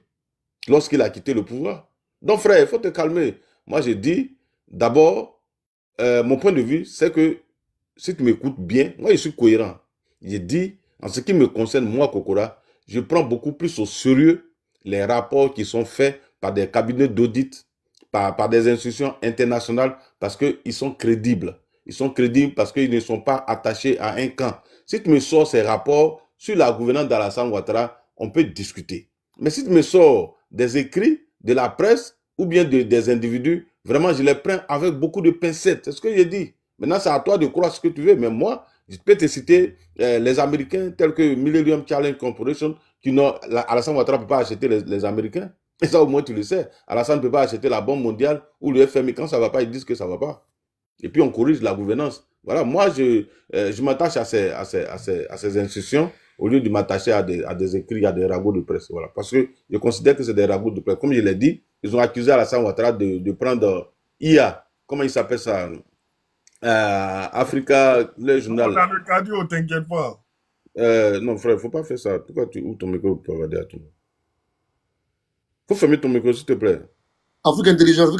lorsqu'il a quitté le pouvoir. Donc frère, il faut te calmer. Moi j'ai dit, d'abord, mon point de vue, c'est que, si tu m'écoutes bien, moi je suis cohérent. J'ai dit, en ce qui me concerne, moi, Kokora, je prends beaucoup plus au sérieux les rapports qui sont faits par des cabinets d'audit, par des institutions internationales, parce qu'ils sont crédibles. Ils sont crédibles parce qu'ils ne sont pas attachés à un camp. Si tu me sors ces rapports sur la gouvernance d'Alassane Ouattara, on peut discuter. Mais si tu me sors des écrits de la presse ou bien des individus, vraiment, je les prends avec beaucoup de pincettes. C'est ce que j'ai dit. Maintenant, c'est à toi de croire ce que tu veux. Mais moi, je peux te citer les Américains tels que Millennium Challenge Corporation, Alassane Ouattara ne peut pas acheter les Américains. Et ça, au moins, tu le sais. Alassane ne peut pas acheter la Banque mondiale ou le FMI. Quand ça ne va pas, ils disent que ça ne va pas. Et puis, on corrige la gouvernance. Voilà, moi, je m'attache à ces institutions au lieu de m'attacher à des écrits, à des ragots de presse. Voilà. Parce que je considère que c'est des ragots de presse. Comme je l'ai dit, ils ont accusé Alassane Ouattara de prendre IA. Comment il s'appelle ça? Africa, le journal. Dans le cardio, t'inquiète pas. Non, frère, il ne faut pas faire ça. Pourquoi tu ouvres ton micro pour regarder à tout le monde? Il faut fermer ton micro, s'il te plaît. Africa Intelligence.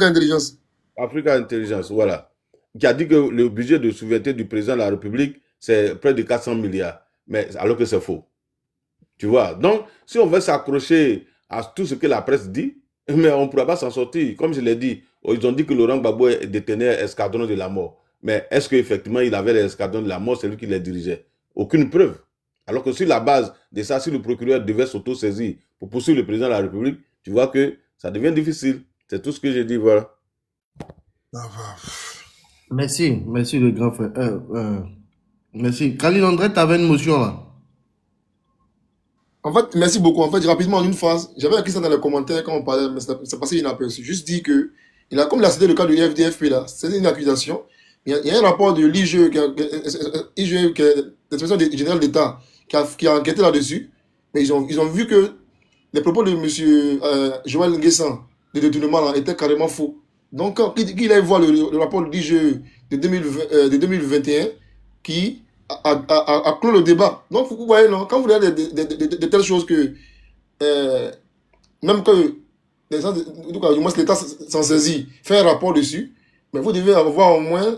Africa Intelligence, voilà. Qui a dit que le budget de souveraineté du président de la République, c'est près de 400 milliards. Mais alors que c'est faux. Tu vois? Donc, si on veut s'accrocher à tout ce que la presse dit, mais on ne pourra pas s'en sortir. Comme je l'ai dit, ils ont dit que Laurent Gbagbo détenait l'escadron de la mort. Mais est-ce qu'effectivement, il avait l'escadron de la mort, c'est lui qui les dirigeait? Aucune preuve. Alors que sur la base de ça, si le procureur devait s'auto-saisir pour poursuivre le président de la République, tu vois que ça devient difficile. C'est tout ce que j'ai dit, voilà. Merci le grand frère. Merci. Khalil André, tu avais une motion là. En fait, merci beaucoup. En fait, rapidement, en une phrase, j'avais écrit ça dans les commentaires quand on parlait, mais c'est passé inaperçu. Juste dit que, comme il a cité le cas de l'IFDFP là, c'est une accusation. Il y a un rapport de l'IGE, qui est l'inspection générale d'État, qui a enquêté là-dessus. Mais ils ont vu que les propos de M. Joël Nguessan, de détournement là, étaient carrément faux. Donc, quand il aille voir le rapport de l'IGE de 2021, qui a clos le débat. Donc, vous voyez, non, quand vous regardez de telles choses que même que les gens, du moins l'État s'en saisit, fait un rapport dessus, mais vous devez avoir au moins,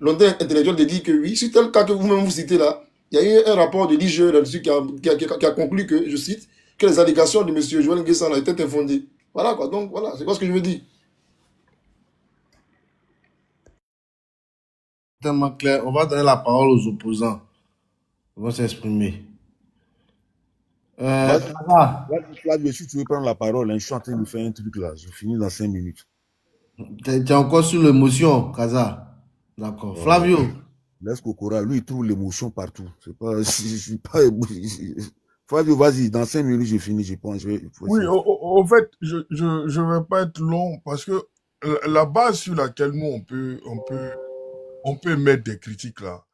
l'ondée intellectuelle de dire que oui, sur tel cas que vous-même vous citez là, il y a eu un rapport de l'IGE là-dessus qui a conclu que, je cite, que les allégations de M. Joël Nguessan étaient infondées. Voilà quoi, donc voilà, c'est quoi ce que je veux dire. Tellement clair. On va donner la parole aux opposants. Ils vont s'exprimer. Flavio, si tu veux prendre la parole, hein, je suis en train de faire un truc là. Je finis dans 5 minutes. Tu es encore sur l'émotion, Kaza. D'accord. Flavio. Laisse Kokora, lui, il trouve l'émotion partout. C'est pas, je suis pas. Flavio, vas-y, dans 5 minutes, j'ai fini, je pense. Oui, au fait, je vais pas être long parce que la base sur laquelle nous on peut mettre des critiques là.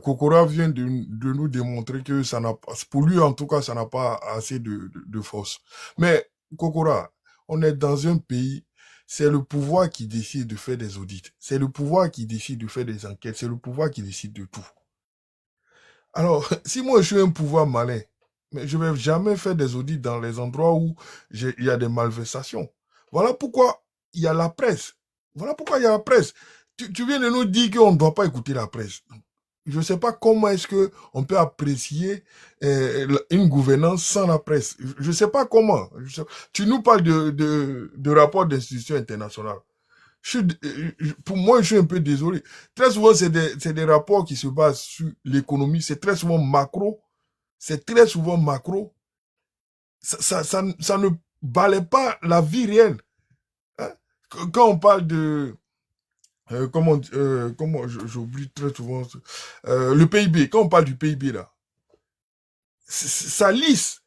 Kokora vient de nous démontrer que ça n'a pas, pour lui en tout cas, ça n'a pas assez de force. Mais Kokora, on est dans un pays, c'est le pouvoir qui décide de faire des audits, c'est le pouvoir qui décide de faire des enquêtes, c'est le pouvoir qui décide de tout. Alors, si moi je suis un pouvoir malin, mais je vais jamais faire des audits dans les endroits où il y a des malversations. Voilà pourquoi il y a la presse. Voilà pourquoi il y a la presse. Tu viens de nous dire qu'on ne doit pas écouter la presse. Je ne sais pas comment est-ce qu'on peut apprécier une gouvernance sans la presse. Je ne sais pas comment. Tu nous parles de rapports d'institutions internationales. Pour moi, je suis un peu désolé. Très souvent, c'est des rapports qui se basent sur l'économie. C'est très souvent macro. C'est très souvent macro. Ça ne balaie pas la vie réelle. Hein? Quand on parle de... comment j'oublie très souvent le PIB. Quand on parle du PIB, là, ça lisse.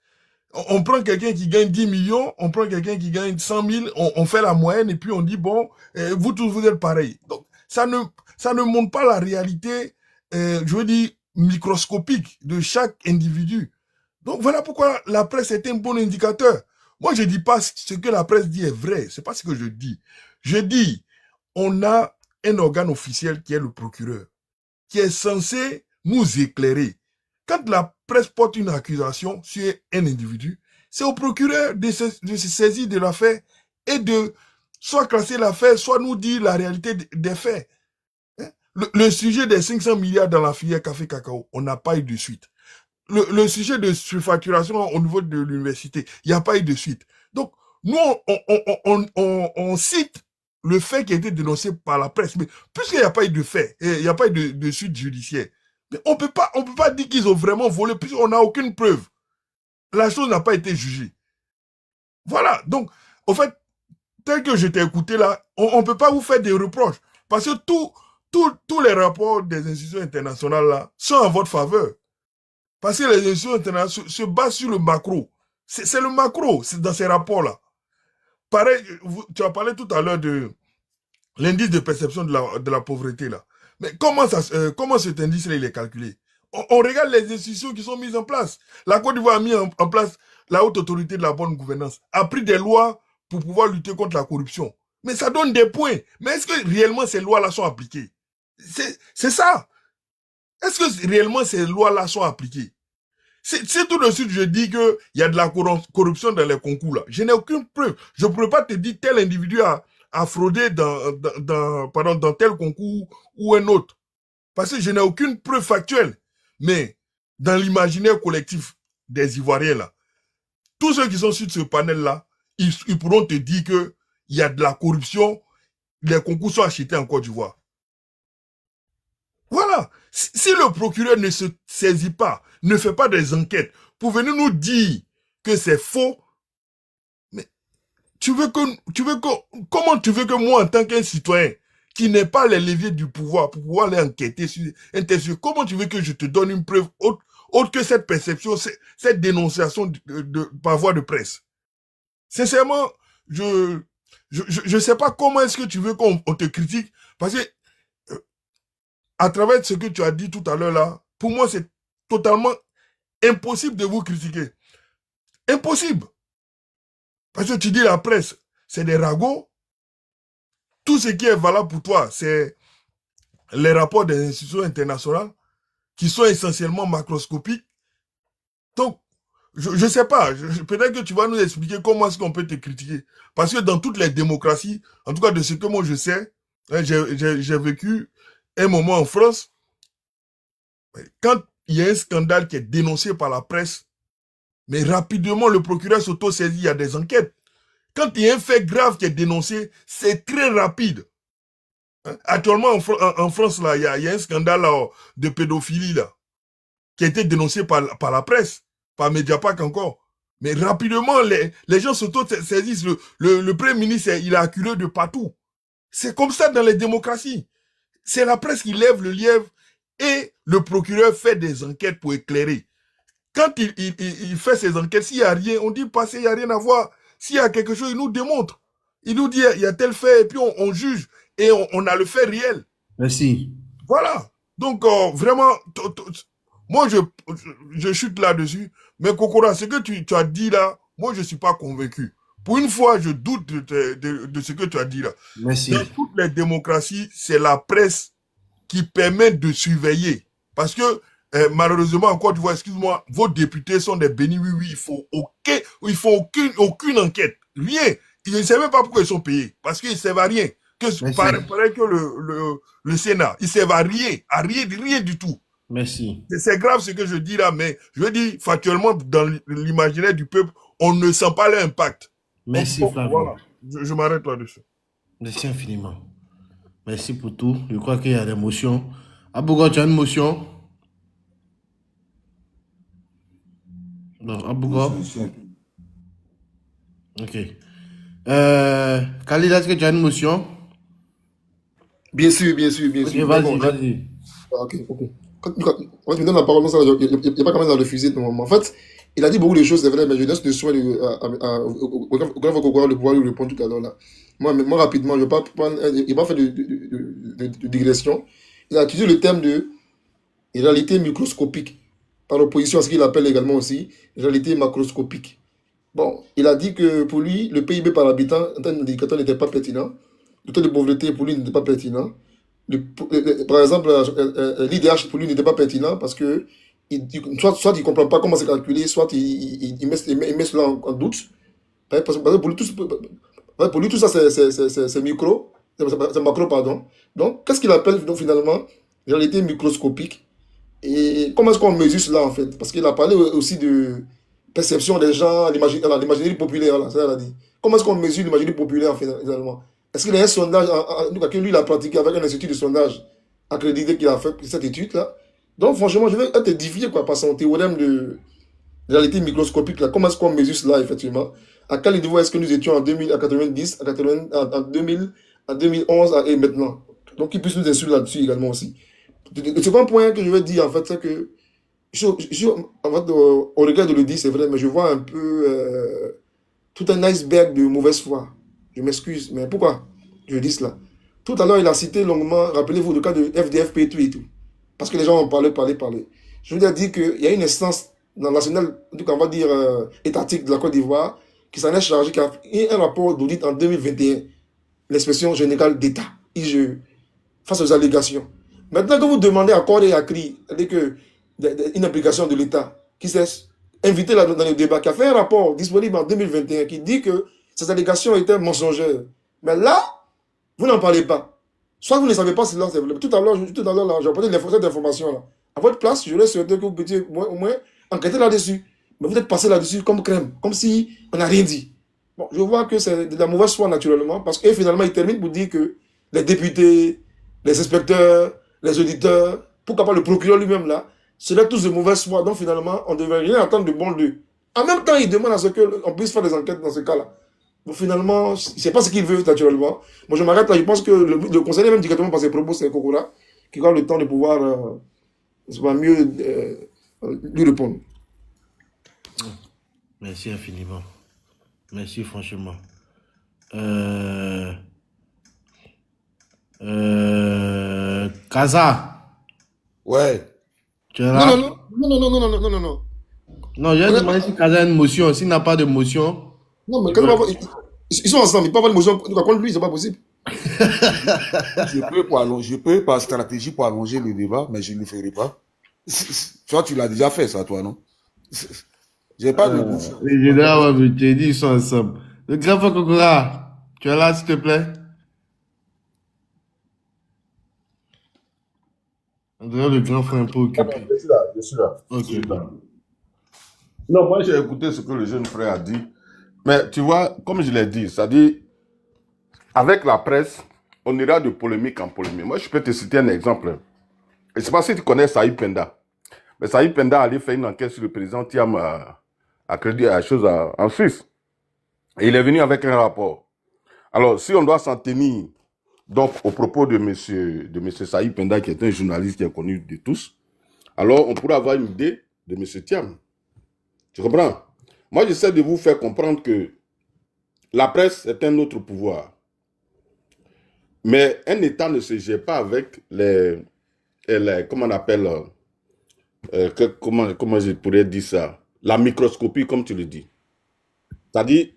On prend quelqu'un qui gagne 10 millions, on prend quelqu'un qui gagne 100 000, on fait la moyenne et puis on dit, bon, vous tous, vous êtes pareils. Donc, ça ne montre pas la réalité, je veux dire, microscopique de chaque individu. Donc, voilà pourquoi la presse est un bon indicateur. Moi, je dis pas ce que la presse dit est vrai. C'est pas ce que je dis. Je dis, on a un organe officiel qui est le procureur, qui est censé nous éclairer. Quand la presse porte une accusation sur un individu, c'est au procureur de se saisir de l'affaire et de soit classer l'affaire, soit nous dire la réalité des faits. Le sujet des 500 milliards dans la filière café-cacao, on n'a pas eu de suite. Le sujet de surfacturation au niveau de l'université, il n'y a pas eu de suite. Donc, nous, on cite le fait qui a été dénoncé par la presse. Mais puisqu'il n'y a pas eu de fait, il n'y a pas eu de suite judiciaire, mais on peut pas dire qu'ils ont vraiment volé puisqu'on n'a aucune preuve. La chose n'a pas été jugée. Voilà. Donc, au fait, tel que je t'ai écouté là, on ne peut pas vous faire des reproches. Parce que tous les rapports des institutions internationales là sont en votre faveur. Parce que les institutions internationales se basent sur le macro. C'est le macro, c'est dans ces rapports-là. Pareil, tu as parlé tout à l'heure de l'indice de perception de la pauvreté là. Mais comment cet indice-là, il est calculé? On regarde les institutions qui sont mises en place. La Côte d'Ivoire a mis en place la haute autorité de la bonne gouvernance, a pris des lois pour pouvoir lutter contre la corruption. Mais ça donne des points. Mais est-ce que réellement ces lois-là sont appliquées? C'est ça. Est-ce que réellement ces lois-là sont appliquées? C'est tout de suite je dis qu'il y a de la corruption dans les concours là. Je n'ai aucune preuve. Je ne pourrais pas te dire tel individu a fraudé dans tel concours ou un autre. Parce que je n'ai aucune preuve factuelle. Mais dans l'imaginaire collectif des Ivoiriens là, tous ceux qui sont sur ce panel là, ils pourront te dire que il y a de la corruption, les concours sont achetés en Côte d'Ivoire. Voilà. Si le procureur ne se saisit pas, ne fait pas des enquêtes pour venir nous dire que c'est faux, mais comment tu veux que moi, en tant qu'un citoyen, qui n'est pas les leviers du pouvoir pour pouvoir aller enquêter sur un tel sujet, comment tu veux que je te donne une preuve autre que cette perception, cette dénonciation par voie de presse? Sincèrement, je sais pas comment est-ce que tu veux qu'on te critique, parce que à travers ce que tu as dit tout à l'heure là, pour moi c'est totalement impossible de vous critiquer. Impossible. Parce que tu dis la presse, c'est des ragots. Tout ce qui est valable pour toi, c'est les rapports des institutions internationales qui sont essentiellement macroscopiques. Donc, Je sais pas. Peut-être que tu vas nous expliquer comment est-ce qu'on peut te critiquer. Parce que dans toutes les démocraties, en tout cas de ce que moi je sais, hein, j'ai vécu un moment en France, quand il y a un scandale qui est dénoncé par la presse, mais rapidement le procureur s'auto-saisit, il y a des enquêtes. Quand il y a un fait grave qui est dénoncé, c'est très rapide. Hein? Actuellement en France, là, il y a un scandale là, de pédophilie là, qui a été dénoncé par la presse, par Mediapart encore. Mais rapidement, les gens s'auto-saisissent. Le Premier ministre, il est acculé de partout. C'est comme ça dans les démocraties. C'est la presse qui lève le lièvre et le procureur fait des enquêtes pour éclairer. Quand il fait ses enquêtes, s'il n'y a rien, on dit passez, il n'y a rien à voir. S'il y a quelque chose, il nous démontre. Il nous dit il y a tel fait et puis on juge et on a le fait réel. Merci. Voilà. Donc, vraiment, moi, je chute là-dessus. Mais Kokora, ce que tu as dit là, moi, je ne suis pas convaincu. Pour une fois, je doute de ce que tu as dit là. Merci. Dans toutes les démocraties, c'est la presse qui permet de surveiller. Parce que, malheureusement, en Côte d'Ivoire, excuse-moi, vos députés sont des bénis, oui, il faut aucune enquête. Rien. Ils ne savent même pas pourquoi ils sont payés. Parce qu'ils ne servent à rien. Pareil que le Sénat. Ils ne servent à rien du tout. Merci. C'est grave ce que je dis là, mais je veux dire, factuellement, dans l'imaginaire du peuple, on ne sent pas l'impact. Merci, Flavio. Voilà, je m'arrête là-dessus. Merci infiniment. Merci pour tout. Je crois qu'il y a des motions. Abougo, tu as une motion? Non, Abougo. Ok. Khalid, est-ce que tu as une motion? Bien sûr, bien sûr, bien sûr. Vas-y, vas-y. Ok. Quand tu me donnes la parole, il n'y a pas quand même à refuser normalement. En fait, il a dit beaucoup de choses, c'est vrai, mais je laisse le soin au grand Kokora de pouvoir lui répondre tout à l'heure là. Moi, rapidement, je ne vais pas prendre. Il m'a fait de digression. Il a utilisé le terme de réalité microscopique, par opposition à ce qu'il appelle également aussi réalité macroscopique. Bon, il a dit que pour lui, le PIB par habitant, en termes d'indicateur, n'était pas pertinent. Le taux de pauvreté pour lui n'était pas pertinent. Par exemple, l'IDH pour lui n'était pas pertinent parce que soit il ne comprend pas comment c'est calculé, soit il met cela en doute. Parce que pour lui, tout ça, c'est micro, c'est macro, pardon. Donc, qu'est-ce qu'il appelle donc, finalement réalité microscopique? Et comment est-ce qu'on mesure cela en fait? Parce qu'il a parlé aussi de perception des gens, l'imaginaire populaire, là, ça il a dit. Comment est-ce qu'on mesure l'imaginaire populaire finalement? Est-ce qu'il y a un sondage que lui il a pratiqué avec un institut de sondage accrédité qu'il a fait cette étude-là? Donc franchement, je vais être édifié par son théorème de réalité microscopique là. Comment est-ce qu'on mesure cela effectivement? À quel niveau est-ce que nous étions en 90, en 2000, en 2011 et maintenant? Donc il puisse nous insulter là-dessus également aussi. Le second point que je vais dire en fait, c'est que au regret de le dire, c'est vrai, mais je vois un peu tout un iceberg de mauvaise foi. Je m'excuse, mais pourquoi je dis cela? Tout à l'heure, il a cité longuement, rappelez-vous, le cas de FDFP et tout. Parce que les gens ont parlé. Je veux dire qu'il y a une instance nationale, donc on va dire étatique de la Côte d'Ivoire, qui s'en est chargée, qui a eu un rapport d'audit en 2021, l'inspection générale d'État, IGE, face aux allégations. Maintenant que vous demandez à corps et à cri, une implication de l'État, qui s'est invité là dans le débat, qui a fait un rapport disponible en 2021, qui dit que ces allégations étaient mensongères. Mais là, vous n'en parlez pas. Soit vous ne savez pas cela, c'est vrai. Tout à l'heure, j'ai apporté cette information-là. À votre place, je voulais souhaiter que vous puissiez au moins enquêter là-dessus. Mais vous êtes passé là-dessus comme crème, comme si on n'a rien dit. Bon, je vois que c'est de la mauvaise foi naturellement, parce que finalement, il termine pour dire que les députés, les inspecteurs, les auditeurs, pourquoi pas le procureur lui-même là, c'est tous de mauvaise foi. Donc finalement, on ne devrait rien attendre de bon d'eux. En même temps, il demande à ce qu'on puisse faire des enquêtes dans ce cas-là. Bon, finalement, je ne sais pas ce qu'il veut naturellement. Moi, je m'arrête là. Je pense que le conseiller même directement par ses propos, c'est Kokora, qui aura le temps de pouvoir mieux lui répondre. Merci infiniment. Merci franchement. Kaza. Ouais. Tu es là? Non. Non, j'ai demandé si Kaza a une motion. S'il n'a pas de motion. Non, mais ils sont ensemble. Ils ne peuvent pas avoir une motion contre lui, c'est pas possible. Je peux par stratégie pour allonger le débat, mais je ne le ferai pas. Toi, tu l'as déjà fait, ça, toi, non? J'ai pas de bouffon. Les généraux, je t'ai dit, ils sont ensemble. Le grand frère Kokora, tu es là, s'il te plaît? On dirait le grand frère un peu occupé. Je suis là, je suis là. Ok. Je suis là. Non, moi j'ai écouté ce que le jeune frère a dit. Mais tu vois, comme je l'ai dit, c'est-à-dire, avec la presse, on ira de polémique en polémique. Moi, je peux te citer un exemple. Je ne sais pas si tu connais Saïd Penda. Mais Saïd Penda allait faire une enquête sur le président Thiam à crédit à chose en Suisse. Et il est venu avec un rapport. Alors, si on doit s'en tenir donc au propos de monsieur Saïd Penda, qui est un journaliste qui est connu de tous, alors on pourrait avoir une idée de monsieur Thiam. Tu comprends? Moi, j'essaie de vous faire comprendre que la presse est un autre pouvoir. Mais un État ne se gère pas avec comment on appelle, comment je pourrais dire ça? La microscopie, comme tu le dis. C'est-à-dire,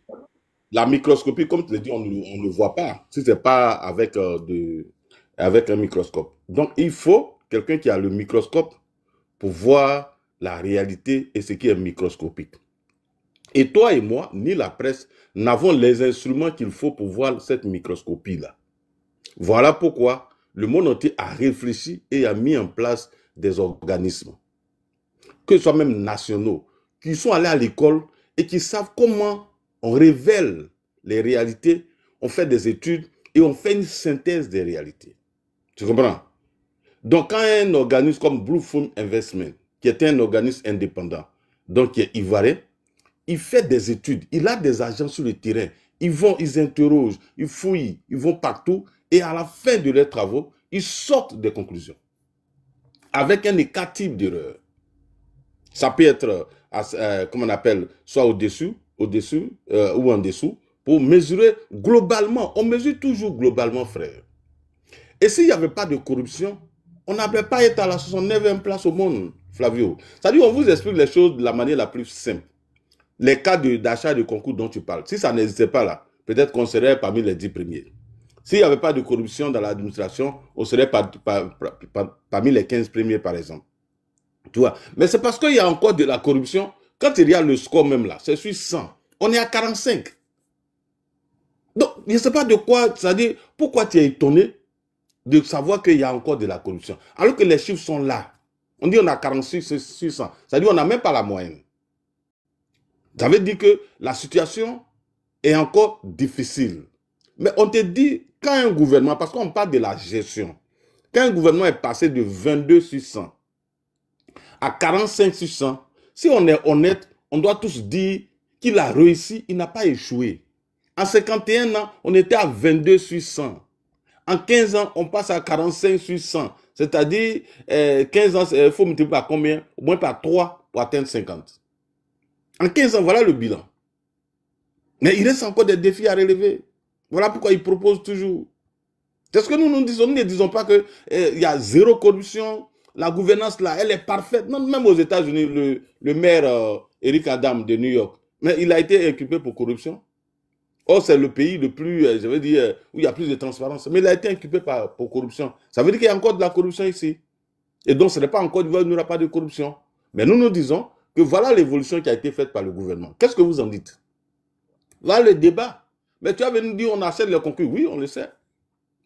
la microscopie, comme tu le dis, on ne voit pas. Si ce n'est pas avec, avec un microscope. Donc, il faut quelqu'un qui a le microscope pour voir la réalité et ce qui est microscopique. Et toi et moi, ni la presse, n'avons les instruments qu'il faut pour voir cette microscopie-là. Voilà pourquoi le monde entier a réfléchi et a mis en place des organismes, que ce soit même nationaux, qui sont allés à l'école et qui savent comment on révèle les réalités, on fait des études et on fait une synthèse des réalités. Tu comprends? Donc, quand un organisme comme Bluefin Investment, qui est un organisme indépendant, donc qui est ivoirien, il fait des études, il a des agents sur le terrain, ils vont, ils interrogent, ils fouillent, ils vont partout, et à la fin de leurs travaux, ils sortent des conclusions. Avec un écart type d'erreur. Ça peut être, comment on appelle, soit au-dessus, ou en dessous, pour mesurer globalement. On mesure toujours globalement, frère. Et s'il n'y avait pas de corruption, on n'aurait pas été à la 69e place au monde, Flavio. C'est-à-dire, on vous explique les choses de la manière la plus simple. Les cas d'achat de concours dont tu parles, si ça n'existait pas là, peut-être qu'on serait parmi les 10 premiers. S'il n'y avait pas de corruption dans l'administration, on serait parmi les 15 premiers, par exemple. Tu vois? Mais c'est parce qu'il y a encore de la corruption. Quand il y a le score même là, c'est sur 100. On est à 45. Donc, je ne sais pas de quoi, c'est-à-dire, pourquoi tu es étonné de savoir qu'il y a encore de la corruption, alors que les chiffres sont là. On dit on a 46 sur 100. C'est-à-dire on n'a même pas la moyenne. Ça veut dire que la situation est encore difficile. Mais on te dit, quand un gouvernement, parce qu'on parle de la gestion, quand un gouvernement est passé de 22 sur 100 à 45 sur 100, si on est honnête, on doit tous dire qu'il a réussi, il n'a pas échoué. En 51 ans, on était à 22 sur 100. En 15 ans, on passe à 45 sur 100. C'est-à-dire, 15 ans, il faut multiplier par combien? Au moins par 3 pour atteindre 50. En 15 ans, voilà le bilan. Mais il reste encore des défis à relever. Voilà pourquoi il propose toujours. C'est ce que nous disons. Nous ne disons pas qu'il y a zéro corruption. La gouvernance là, elle est parfaite. Non, même aux États-Unis, le maire Eric Adam de New York, mais il a été inculpé pour corruption. Or, c'est le pays le plus, je veux dire, où il y a plus de transparence. Mais il a été inculpé pour corruption. Ça veut dire qu'il y a encore de la corruption ici. Et donc, ce n'est pas encore, il n'y aura pas de corruption. Mais nous disons que voilà l'évolution qui a été faite par le gouvernement. Qu'est-ce que vous en dites? Voilà le débat. Mais tu as venu dire on achète les concours. Oui, on le sait.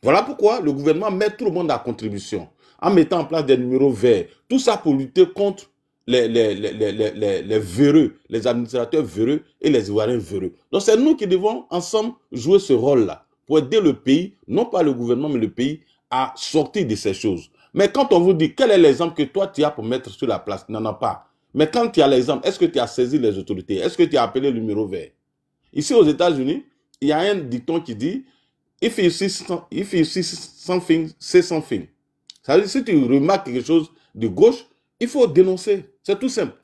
Voilà pourquoi le gouvernement met tout le monde à contribution, en mettant en place des numéros verts. Tout ça pour lutter contre les véreux, les administrateurs véreux et les Ivoiriens véreux. Donc c'est nous qui devons ensemble jouer ce rôle-là pour aider le pays, non pas le gouvernement, mais le pays à sortir de ces choses. Mais quand on vous dit quel est l'exemple que toi tu as pour mettre sur la place, il n'en a pas. Mais quand tu as l'exemple, est-ce que tu as saisi les autorités? Est-ce que tu as appelé le numéro vert? Ici aux États-Unis, il y a un dicton qui dit If you see something, say something. Ça veut dire si tu remarques quelque chose de gauche, il faut dénoncer. C'est tout simple.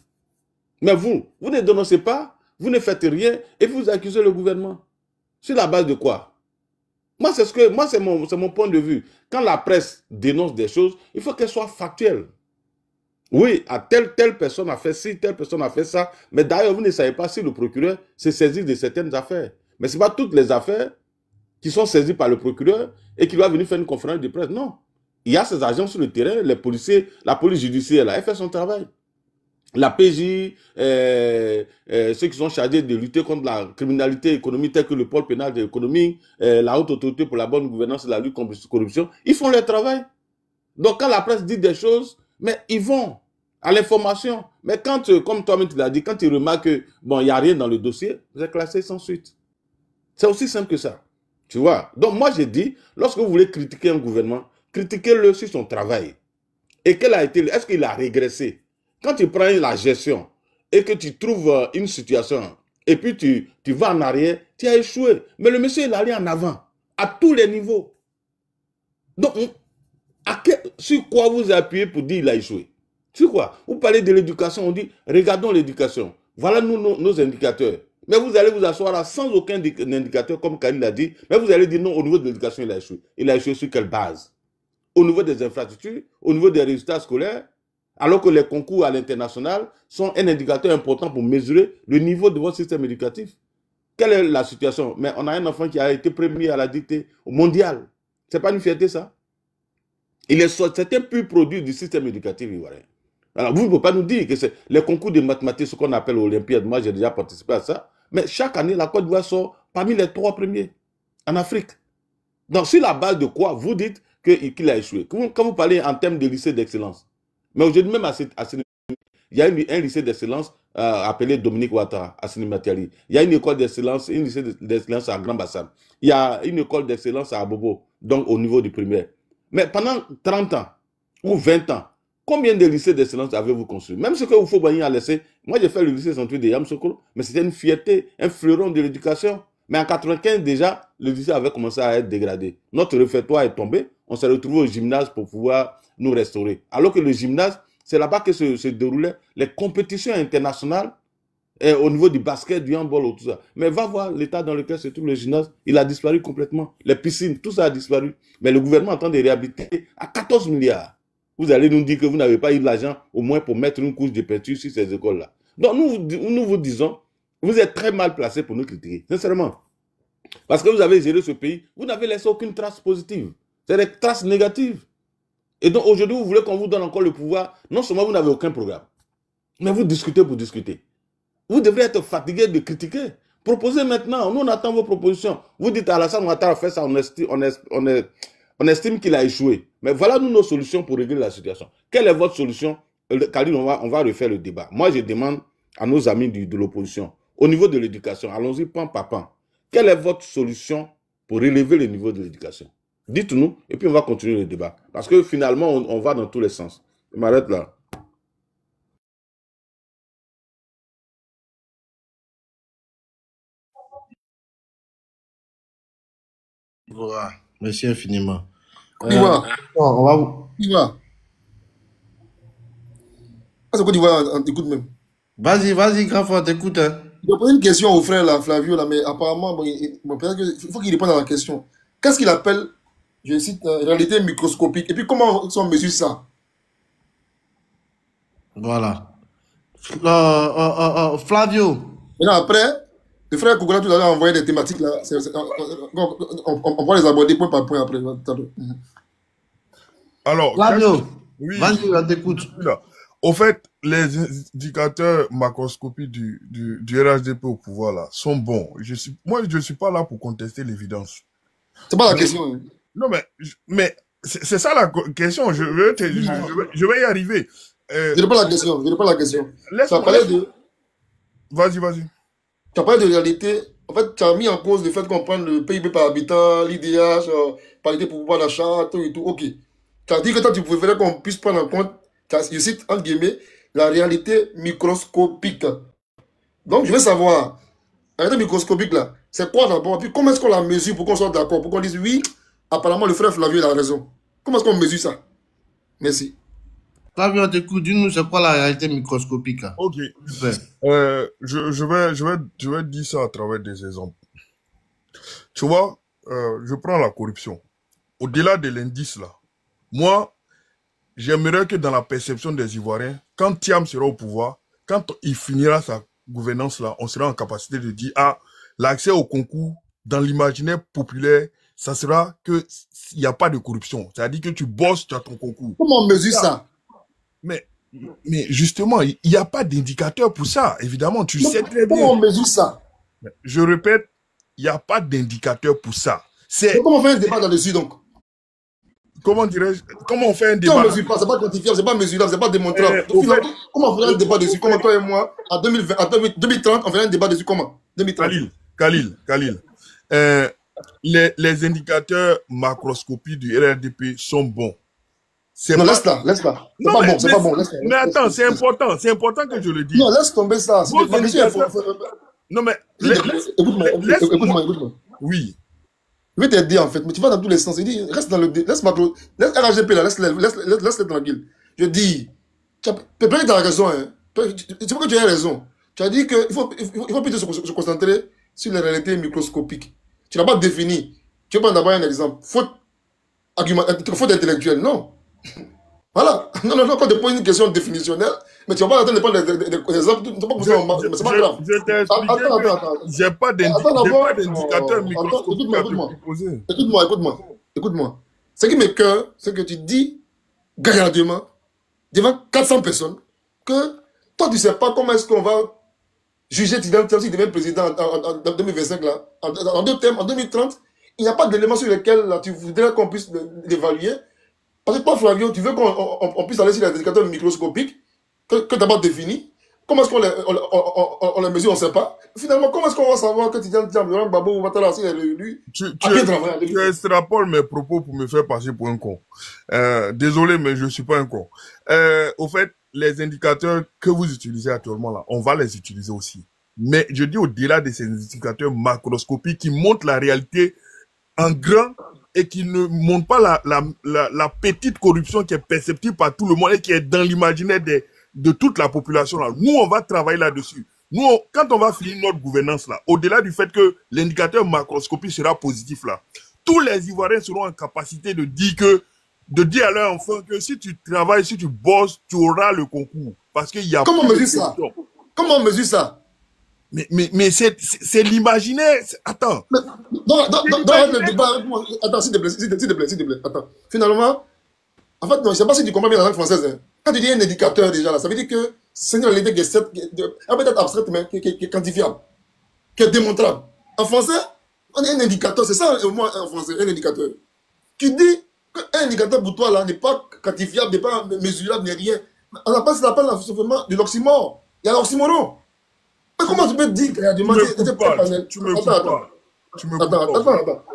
Mais vous ne dénoncez pas, vous ne faites rien et vous accusez le gouvernement. Sur la base de quoi? Moi, c'est mon point de vue. Quand la presse dénonce des choses, il faut qu'elle soit factuelle. Oui, à telle personne a fait ci, telle personne a fait ça. Mais d'ailleurs, vous ne savez pas si le procureur se saisit de certaines affaires. Mais ce n'est pas toutes les affaires qui sont saisies par le procureur et qui doit venir faire une conférence de presse. Non. Il y a ces agents sur le terrain, les policiers, la police judiciaire, là, elle fait son travail. la PJ, ceux qui sont chargés de lutter contre la criminalité économique telle que le pôle pénal de l'économie, la haute autorité pour la bonne gouvernance et la lutte contre la corruption, ils font leur travail. Donc quand la presse dit des choses, mais ils vont à l'information. Mais quand, comme toi-même tu l'as dit, quand ils remarquent que bon, il n'y a rien dans le dossier, vous êtes classé sans suite. C'est aussi simple que ça. Tu vois? Donc moi j'ai dit, lorsque vous voulez critiquer un gouvernement, critiquez-le sur son travail. Et quel a été, est-ce qu'il a régressé? Quand tu prends la gestion et que tu trouves une situation et puis tu vas en arrière, tu as échoué. Mais le monsieur, il allait en avant, à tous les niveaux. Donc, sur quoi vous appuyez pour dire qu'il a échoué? Sur quoi? Vous parlez de l'éducation, on dit, regardons l'éducation. Voilà nos indicateurs. Mais vous allez vous asseoir là sans aucun indicateur, comme Khalil l'a dit, mais vous allez dire non, au niveau de l'éducation, il a échoué. Il a échoué sur quelle base? Au niveau des infrastructures, au niveau des résultats scolaires, alors que les concours à l'international sont un indicateur important pour mesurer le niveau de votre système éducatif. Quelle est la situation? Mais on a un enfant qui a été premier à la dictée mondiale. C'est pas une fierté, ça? C'est un pur produit du système éducatif ivoirien. Alors, vous ne pouvez pas nous dire que c'est les concours de mathématiques, ce qu'on appelle Olympiade. Moi, j'ai déjà participé à ça. Mais chaque année, la Côte d'Ivoire sort parmi les 3 premiers en Afrique. Donc, sur la base de quoi vous dites qu'il a échoué? Quand vous parlez en termes de lycée d'excellence, mais aujourd'hui même il y a un lycée d'excellence appelé Dominique Ouattara à Sénématiali. Il y a une école d'excellence, un lycée d'excellence à Grand Bassam. Il y a une école d'excellence à Abobo, donc au niveau du primaire. Mais pendant 30 ans ou 20 ans, combien de lycées d'excellence avez-vous construit? Même ce que vous faut a laissé. Moi, j'ai fait le lycée central de Yamsoukro, mais c'était une fierté, un fleuron de l'éducation. Mais en 1995, déjà, le lycée avait commencé à être dégradé. Notre réfectoire est tombé. On s'est retrouvé au gymnase pour pouvoir nous restaurer. Alors que le gymnase, c'est là-bas que se déroulaient les compétitions internationales au niveau du basket, du handball, tout ça. Mais va voir l'état dans lequel se trouve le gymnase. Il a disparu complètement. Les piscines, tout ça a disparu. Mais le gouvernement est en train de réhabiliter à 14 milliards. Vous allez nous dire que vous n'avez pas eu de l'argent au moins pour mettre une couche de peinture sur ces écoles-là. Donc nous vous disons, vous êtes très mal placé pour nous critiquer, sincèrement. Parce que vous avez géré ce pays, vous n'avez laissé aucune trace positive. C'est des traces négatives. Et donc aujourd'hui, vous voulez qu'on vous donne encore le pouvoir. Non seulement vous n'avez aucun programme, mais vous discutez pour discuter. Vous devrez être fatigué de critiquer. Proposez maintenant. Nous, on attend vos propositions. Vous dites à Alassane Ouattara fait ça, on estime qu'il a échoué. Mais voilà nous nos solutions pour régler la situation. Quelle est votre solution? Khalil, on va refaire le débat. Moi, je demande à nos amis de l'opposition, au niveau de l'éducation, allons-y pan par pan. Quelle est votre solution pour relever le niveau de l'éducation? Dites-nous, et puis on va continuer le débat. Parce que finalement, on va dans tous les sens. Je m'arrête là. Voilà. Merci infiniment. Côte d'Ivoire. On va vous... Côte d'Ivoire. Ah, c'est Côte d'Ivoire, on t'écoute même. Vas-y, grand frère, t'écoute. Hein. Je vais poser une question au frère là, Flavio, là, mais apparemment, bon, il faut qu'il réponde à la question. Qu'est-ce qu'il appelle, je cite, réalité microscopique? Et puis comment on mesure ça? Voilà. Flavio. Maintenant, après, le frère Koukoula tout à l'heure a envoyé des thématiques là. On va les aborder point par point après. Alors, Flavio, oui, vas-y, on t'écoute. Au fait, les indicateurs macroscopiques du RHDP au pouvoir là sont bons. Moi, je ne suis pas là pour contester l'évidence. C'est pas la question. Hein. Non, mais c'est ça la question. Je vais y arriver. Je n'ai pas la question. Vas-y. Tu as parlé de réalité. En fait, tu as mis en cause le fait qu'on prenne le PIB par habitant, l'IDH, parité pour pouvoir d'achat, tout et tout. Ok. Tu as dit que toi, tu préférais qu'on puisse prendre en compte, je cite, entre guillemets, la réalité microscopique. Donc, je veux savoir, la réalité microscopique, là, c'est quoi d'abord? Puis, comment est-ce qu'on la mesure pour qu'on soit d'accord? Pour qu'on dise, oui, apparemment, le frère Flavio, il a raison. Comment est-ce qu'on mesure ça? Merci. Flavio, on t'écoute. Dis-nous, c'est quoi la réalité microscopique? Hein? Ok. Je vais dire ça à travers des exemples. Tu vois, je prends la corruption. Au-delà de l'indice, là, moi, j'aimerais que dans la perception des Ivoiriens, quand Thiam sera au pouvoir, quand il finira sa gouvernance là, on sera en capacité de dire, ah, l'accès au concours, dans l'imaginaire populaire, ça sera que il n'y a pas de corruption. C'est-à-dire que tu bosses, tu as ton concours. Comment on mesure ça? Mais Mais justement, il n'y a pas d'indicateur pour ça. Évidemment, tu sais très bien. Comment on mesure ça? Je répète, il n'y a pas d'indicateur pour ça. Comment on fait un débat là-dessus donc? Comment dirais-je? Comment on fait un Si débat? on ne mesure pas, c'est pas quantifiable, c'est pas mesurable, c'est pas démontrable. Comment on fait un débat dessus? Comment toi et moi, en 2030, on fait un débat dessus comment? 2030. Khalil. Les indicateurs macroscopiques du RRDP sont bons. Non, laisse là. C'est pas bon. Mais attends, c'est important que je le dise. Non, laisse tomber ça. Non, mais écoute-moi. Oui. Je vais t'aider en fait, mais tu vas dans tous les sens. Il dit, reste dans le. Laisse RHGP là, laisse-le tranquille. Je dis, peut-être que tu as raison. Hein. Tu vois que tu as raison. Tu as dit qu'il faut plutôt se concentrer sur les réalités microscopiques. Tu n'as pas défini. Tu veux prendre d'abord un exemple. Faute intellectuelle, non. Voilà. Non, quand tu poses une question définitionnelle, mais tu ne vas pas attendre de prendre des exemples. Tu ne vas pas poser en marge. Mais c'est pas grave. Je t'ai expliqué. Attends. J'ai pas d'indicateur microscopique à te proposer. Écoute-moi. Ce qui m'écoeure, c'est que tu dis gaillardement, devant 400 personnes, que toi, tu ne sais pas comment est-ce qu'on va juger Tidjane Thiam s'il devient président en 2025. Là. En 2030, il n'y a pas d'éléments sur lesquels là, tu voudrais qu'on puisse l'évaluer. Parce que toi, Flavio, tu veux qu'on puisse aller sur les indicateurs microscopiques que tu n'as pas définis. Comment est-ce qu'on les mesure, on ne sait pas. Finalement, comment est-ce qu'on va savoir que Tidjane Thiam, Laurent Gbagbo ou Ouattara, s'il est réélu, tu extrapoles mes propos pour me faire passer pour un con. Désolé, mais je ne suis pas un con. Au fait, les indicateurs que vous utilisez actuellement là, on va les utiliser aussi. Mais je dis au-delà de ces indicateurs macroscopiques qui montrent la réalité en grand et qui ne montrent pas la petite corruption qui est perceptible par tout le monde et qui est dans l'imaginaire de toute la population là. Nous, on va travailler là-dessus. Nous, quand on va finir notre gouvernance là, au-delà du fait que l'indicateur macroscopique sera positif là, tous les Ivoiriens seront en capacité de dire à leur enfant que si tu travailles, si tu bosses, tu auras le concours. Parce qu'il y a... Comment on mesure ça? Comment on mesure ça? Mais c'est l'imaginaire. Attends. Dans le débat, attends, s'il te plaît. Attends. Finalement, en fait, non, je ne sais pas si tu comprends bien la langue française. Hein. Quand tu dis un indicateur déjà, là, ça veut dire que c'est une réalité qui est peut-être abstraite, mais qui est quantifiable, qui est démontrable. En français, on est un indicateur, c'est ça au moins en français, un indicateur. Qui dit qu'un indicateur pour toi là n'est pas quantifiable, n'est pas mesurable, n'est rien. On appelle ça de l'oxymore. Il y a l'oxymoron. Mais comment tu peux dire qu'il y a du mal? Tu me coupes pas.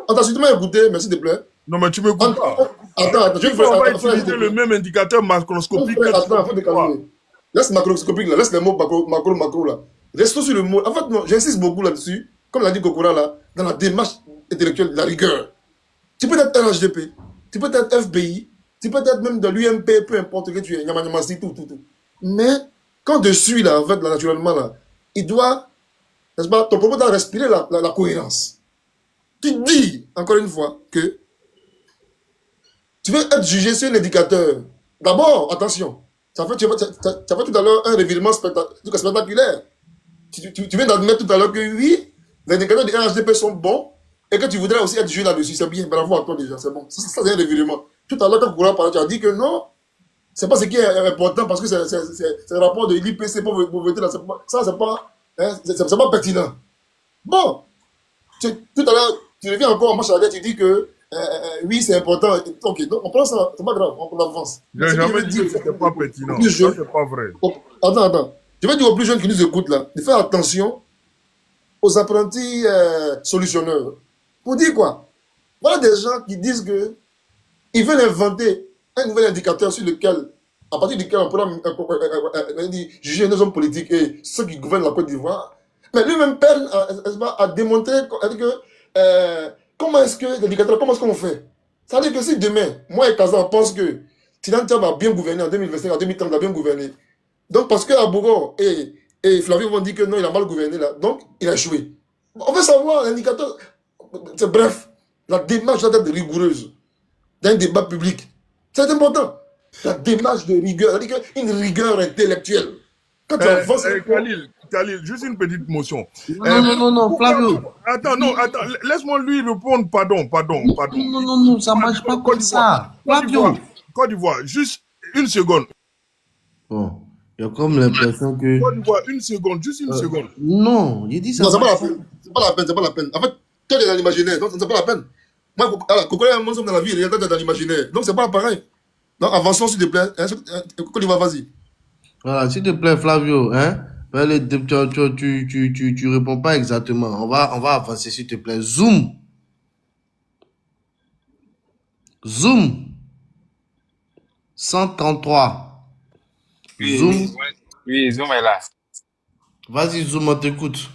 Attends, si tu m'as écouté, merci s'il te plaît. Non, mais tu me coupes pas. Attends, je vais on va utiliser le même indicateur macroscopique. Attends, faut te calmer. Laisse macroscopique là, laisse les mots macro là. Restons sur le mot. En fait, non, j'insiste beaucoup là-dessus, comme l'a dit Kokora là, dans la démarche intellectuelle de la rigueur. Tu peux être RHDP, tu peux être FBI, tu peux être même de l'UMP, peu importe que tu es, tout. Mais quand je suis là, en fait, là, naturellement là, il doit, n'est-ce pas, ton propos doit respirer la cohérence. Tu dis, encore une fois, que tu veux être jugé sur l'indicateur. D'abord, attention, tu as fait tout à l'heure un revirement spectaculaire. Tu viens d'admettre tout à l'heure que oui, les indicateurs du RHDP sont bons et que tu voudrais aussi être jugé là-dessus. C'est bien, bravo à toi déjà, c'est bon. Ça c'est un revirement. Tout à l'heure, quand Koura parlait, tu as dit que non, c'est pas ce qui est important parce que c'est le rapport de l'IPC pour voter là. Ça, c'est pas pertinent. Bon, tout à l'heure, tu reviens encore en marche arrière, tu dis que oui, c'est important. Ok, donc on prend ça, c'est pas grave, on avance. Je n'ai jamais dit que c'était pas pertinent. Ça, c'est pas vrai. Attends. Je vais dire aux plus jeunes qui nous écoutent là, de faire attention aux apprentis solutionneurs. Pour dire quoi? Voilà des gens qui disent que ils veulent inventer un nouvel indicateur sur lequel, à partir duquel on pourra juger nos hommes politiques et ceux qui gouvernent la Côte d'Ivoire. Mais lui-même peine à démontrer que comment est-ce que l'indicateur, comment est-ce qu'on fait? Ça veut dire que si demain, moi et Kazan pense que Tidjane Thiam va bien gouverner en 2025, en 2030, il va bien gouverner. Donc parce que Abogo et Flavio vont dire que non, il a mal gouverné là, donc il a échoué. On veut savoir l'indicateur. Bref, la démarche doit être rigoureuse d'un débat public. C'est important. La démarche de rigueur, c'est-à-dire une rigueur intellectuelle. Quand tu avances... Khalil, juste une petite motion. Non, Flavio. Attends, laisse-moi lui répondre, pardon. Non, ça marche pas comme ça. Flavio. Côte d'Ivoire, juste une seconde. Bon, il y a comme l'impression que... Côte d'Ivoire, une seconde, juste une seconde. Non, il dit ça. Non, c'est pas la peine. C'est pas la peine, c'est pas la peine. En fait, toi, tu es dans l'imaginaire, donc c'est pas la peine. Moi, Cocola et moi sommes dans la vie, il est dans l'imaginaire. Donc c'est pas pareil. Donc avançons, s'il te plaît. Côte d'Ivoire, vas-y. Voilà, s'il te plaît, Flavio, hein? Tu réponds pas exactement. On va avancer, s'il te plaît. Zoom. Zoom. 133. Oui, Zoom. oui, Zoom est là. Vas-y, Zoom, on t'écoute.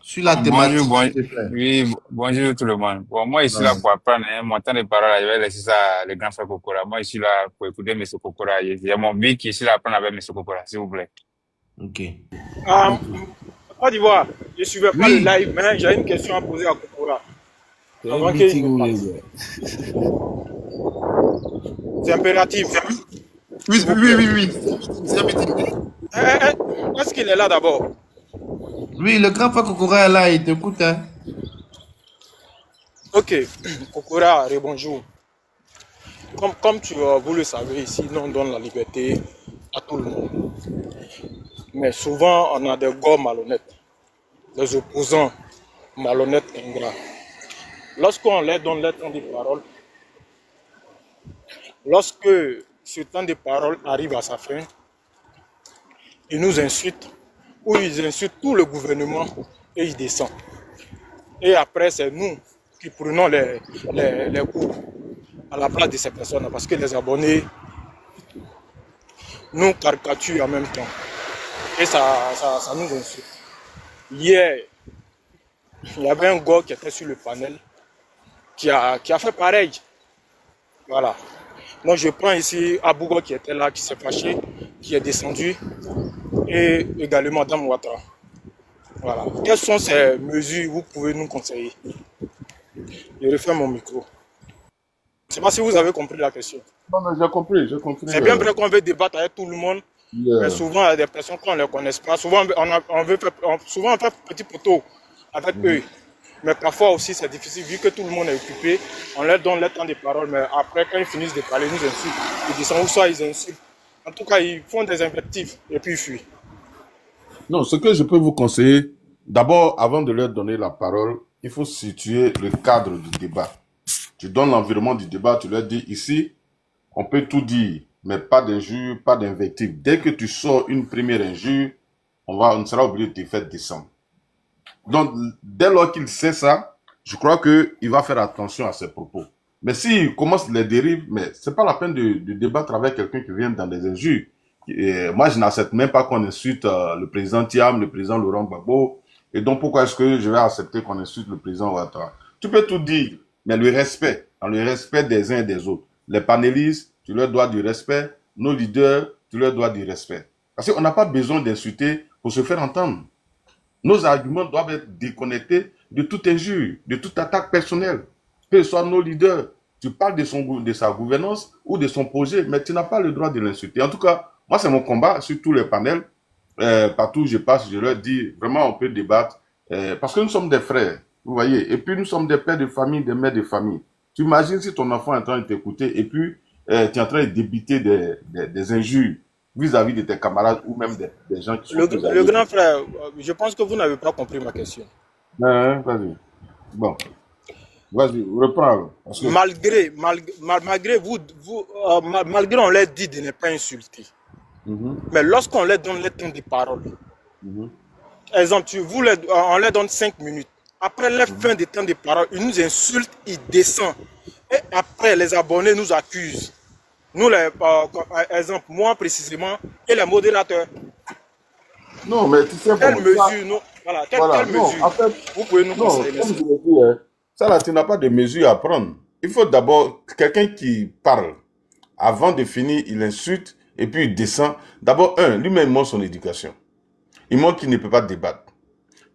Sur la Bonjour, thématique, bonjour. s'il te plaît. Oui, bonjour tout le monde. Bon, moi, je suis là pour apprendre mon temps de parole. Je vais laisser ça à le grand frère Kokora. Moi, je suis là pour écouter M. Kokora. Il y a mon but qui est ici là pour apprendre avec M. Kokora, s'il vous plaît. Ok. Côte d'Ivoire, je ne suivais pas le live, mais j'ai une question à poser à Kokora. Avant qu'il me parle. C'est impératif. Oui. C'est un meeting. Est-ce qu'il est là d'abord? Oui, le grand frère Kokora est là, il t'écoute. Hein? Ok, Kokora, bonjour. Comme vous le savez, ici, nous on donne la liberté à tout le monde. Mais souvent, on a des gars malhonnêtes, des opposants malhonnêtes, ingrats. Lorsqu'on leur donne leur temps de parole, lorsque ce temps de parole arrive à sa fin, ils nous insultent, ou ils insultent tout le gouvernement et ils descendent. Et après, c'est nous qui prenons les coups à la place de ces personnes, parce que les abonnés nous caricaturent en même temps. Et ça nous insulte. Hier, il y avait un gars qui était sur le panel qui a fait pareil. Voilà. Donc je prends ici Abougo qui était là, qui s'est fâché, qui est descendu, et également Dame Ouattara. Voilà. Quelles sont ces mesures que vous pouvez nous conseiller? Je refais mon micro. Je ne sais pas si vous avez compris la question. Non, mais j'ai compris. C'est bien vrai qu'on veut débattre avec tout le monde, mais souvent il y a des personnes qu'on ne les connaît pas. Souvent on fait petit poteau avec eux. Mais parfois aussi c'est difficile, vu que tout le monde est occupé, on leur donne leur temps de parole, mais après quand ils finissent de parler, ils nous insultent. Ils descendent ou soit ils insultent. En tout cas, ils font des invectives et puis ils fuient. Non, ce que je peux vous conseiller, d'abord, avant de leur donner la parole, il faut situer le cadre du débat. Tu donnes l'environnement du débat, tu leur dis ici, on peut tout dire, mais pas d'injure, pas d'invective. Dès que tu sors une première injure, on sera obligé de te faire descendre. Donc, dès lors qu'il sait ça, je crois qu'il va faire attention à ses propos. Mais s'il commence les dérives, mais c'est pas la peine de débattre avec quelqu'un qui vient dans des injures. Et moi, je n'accepte même pas qu'on insulte le président Thiam, le président Laurent Gbagbo. Et donc, pourquoi est-ce que je vais accepter qu'on insulte le président Ouattara? Tu peux tout dire, mais le respect, dans le respect des uns et des autres. Les panélistes, tu leur dois du respect. Nos leaders, tu leur dois du respect. Parce qu'on n'a pas besoin d'insulter pour se faire entendre. Nos arguments doivent être déconnectés de toute injure, de toute attaque personnelle. Que ce soit nos leaders, tu parles de sa gouvernance ou de son projet, mais tu n'as pas le droit de l'insulter. En tout cas, moi, c'est mon combat sur tous les panels. Partout où je passe, je leur dis, vraiment, on peut débattre. Parce que nous sommes des frères, vous voyez. Et puis, nous sommes des pères de famille, des mères de famille. Tu imagines si ton enfant est en train de t'écouter et puis tu es en train de débiter des injures vis-à-vis de tes camarades ou même des gens qui sont le grand frère, je pense que vous n'avez pas compris ma question. Vas-y. Bon. Vas-y, reprends. Que... Malgré on leur dit de ne pas insulter. Mais lorsqu'on leur donne le temps de parole, exemple, on leur donne 5 minutes. Après la fin du temps de parole, ils nous insultent, ils descendent. Et après, les abonnés nous accusent. Nous, exemple, moi précisément, et les modérateurs. Non, mais tu sais quelle mesure, quelle mesure en fait, vous pouvez nous conseiller? Comme je l'ai dit, ça là, tu n'as pas de mesure à prendre. Il faut d'abord quelqu'un qui parle. Avant de finir, il insulte et puis il descend. D'abord, lui-même montre son éducation. Il montre qu'il ne peut pas débattre,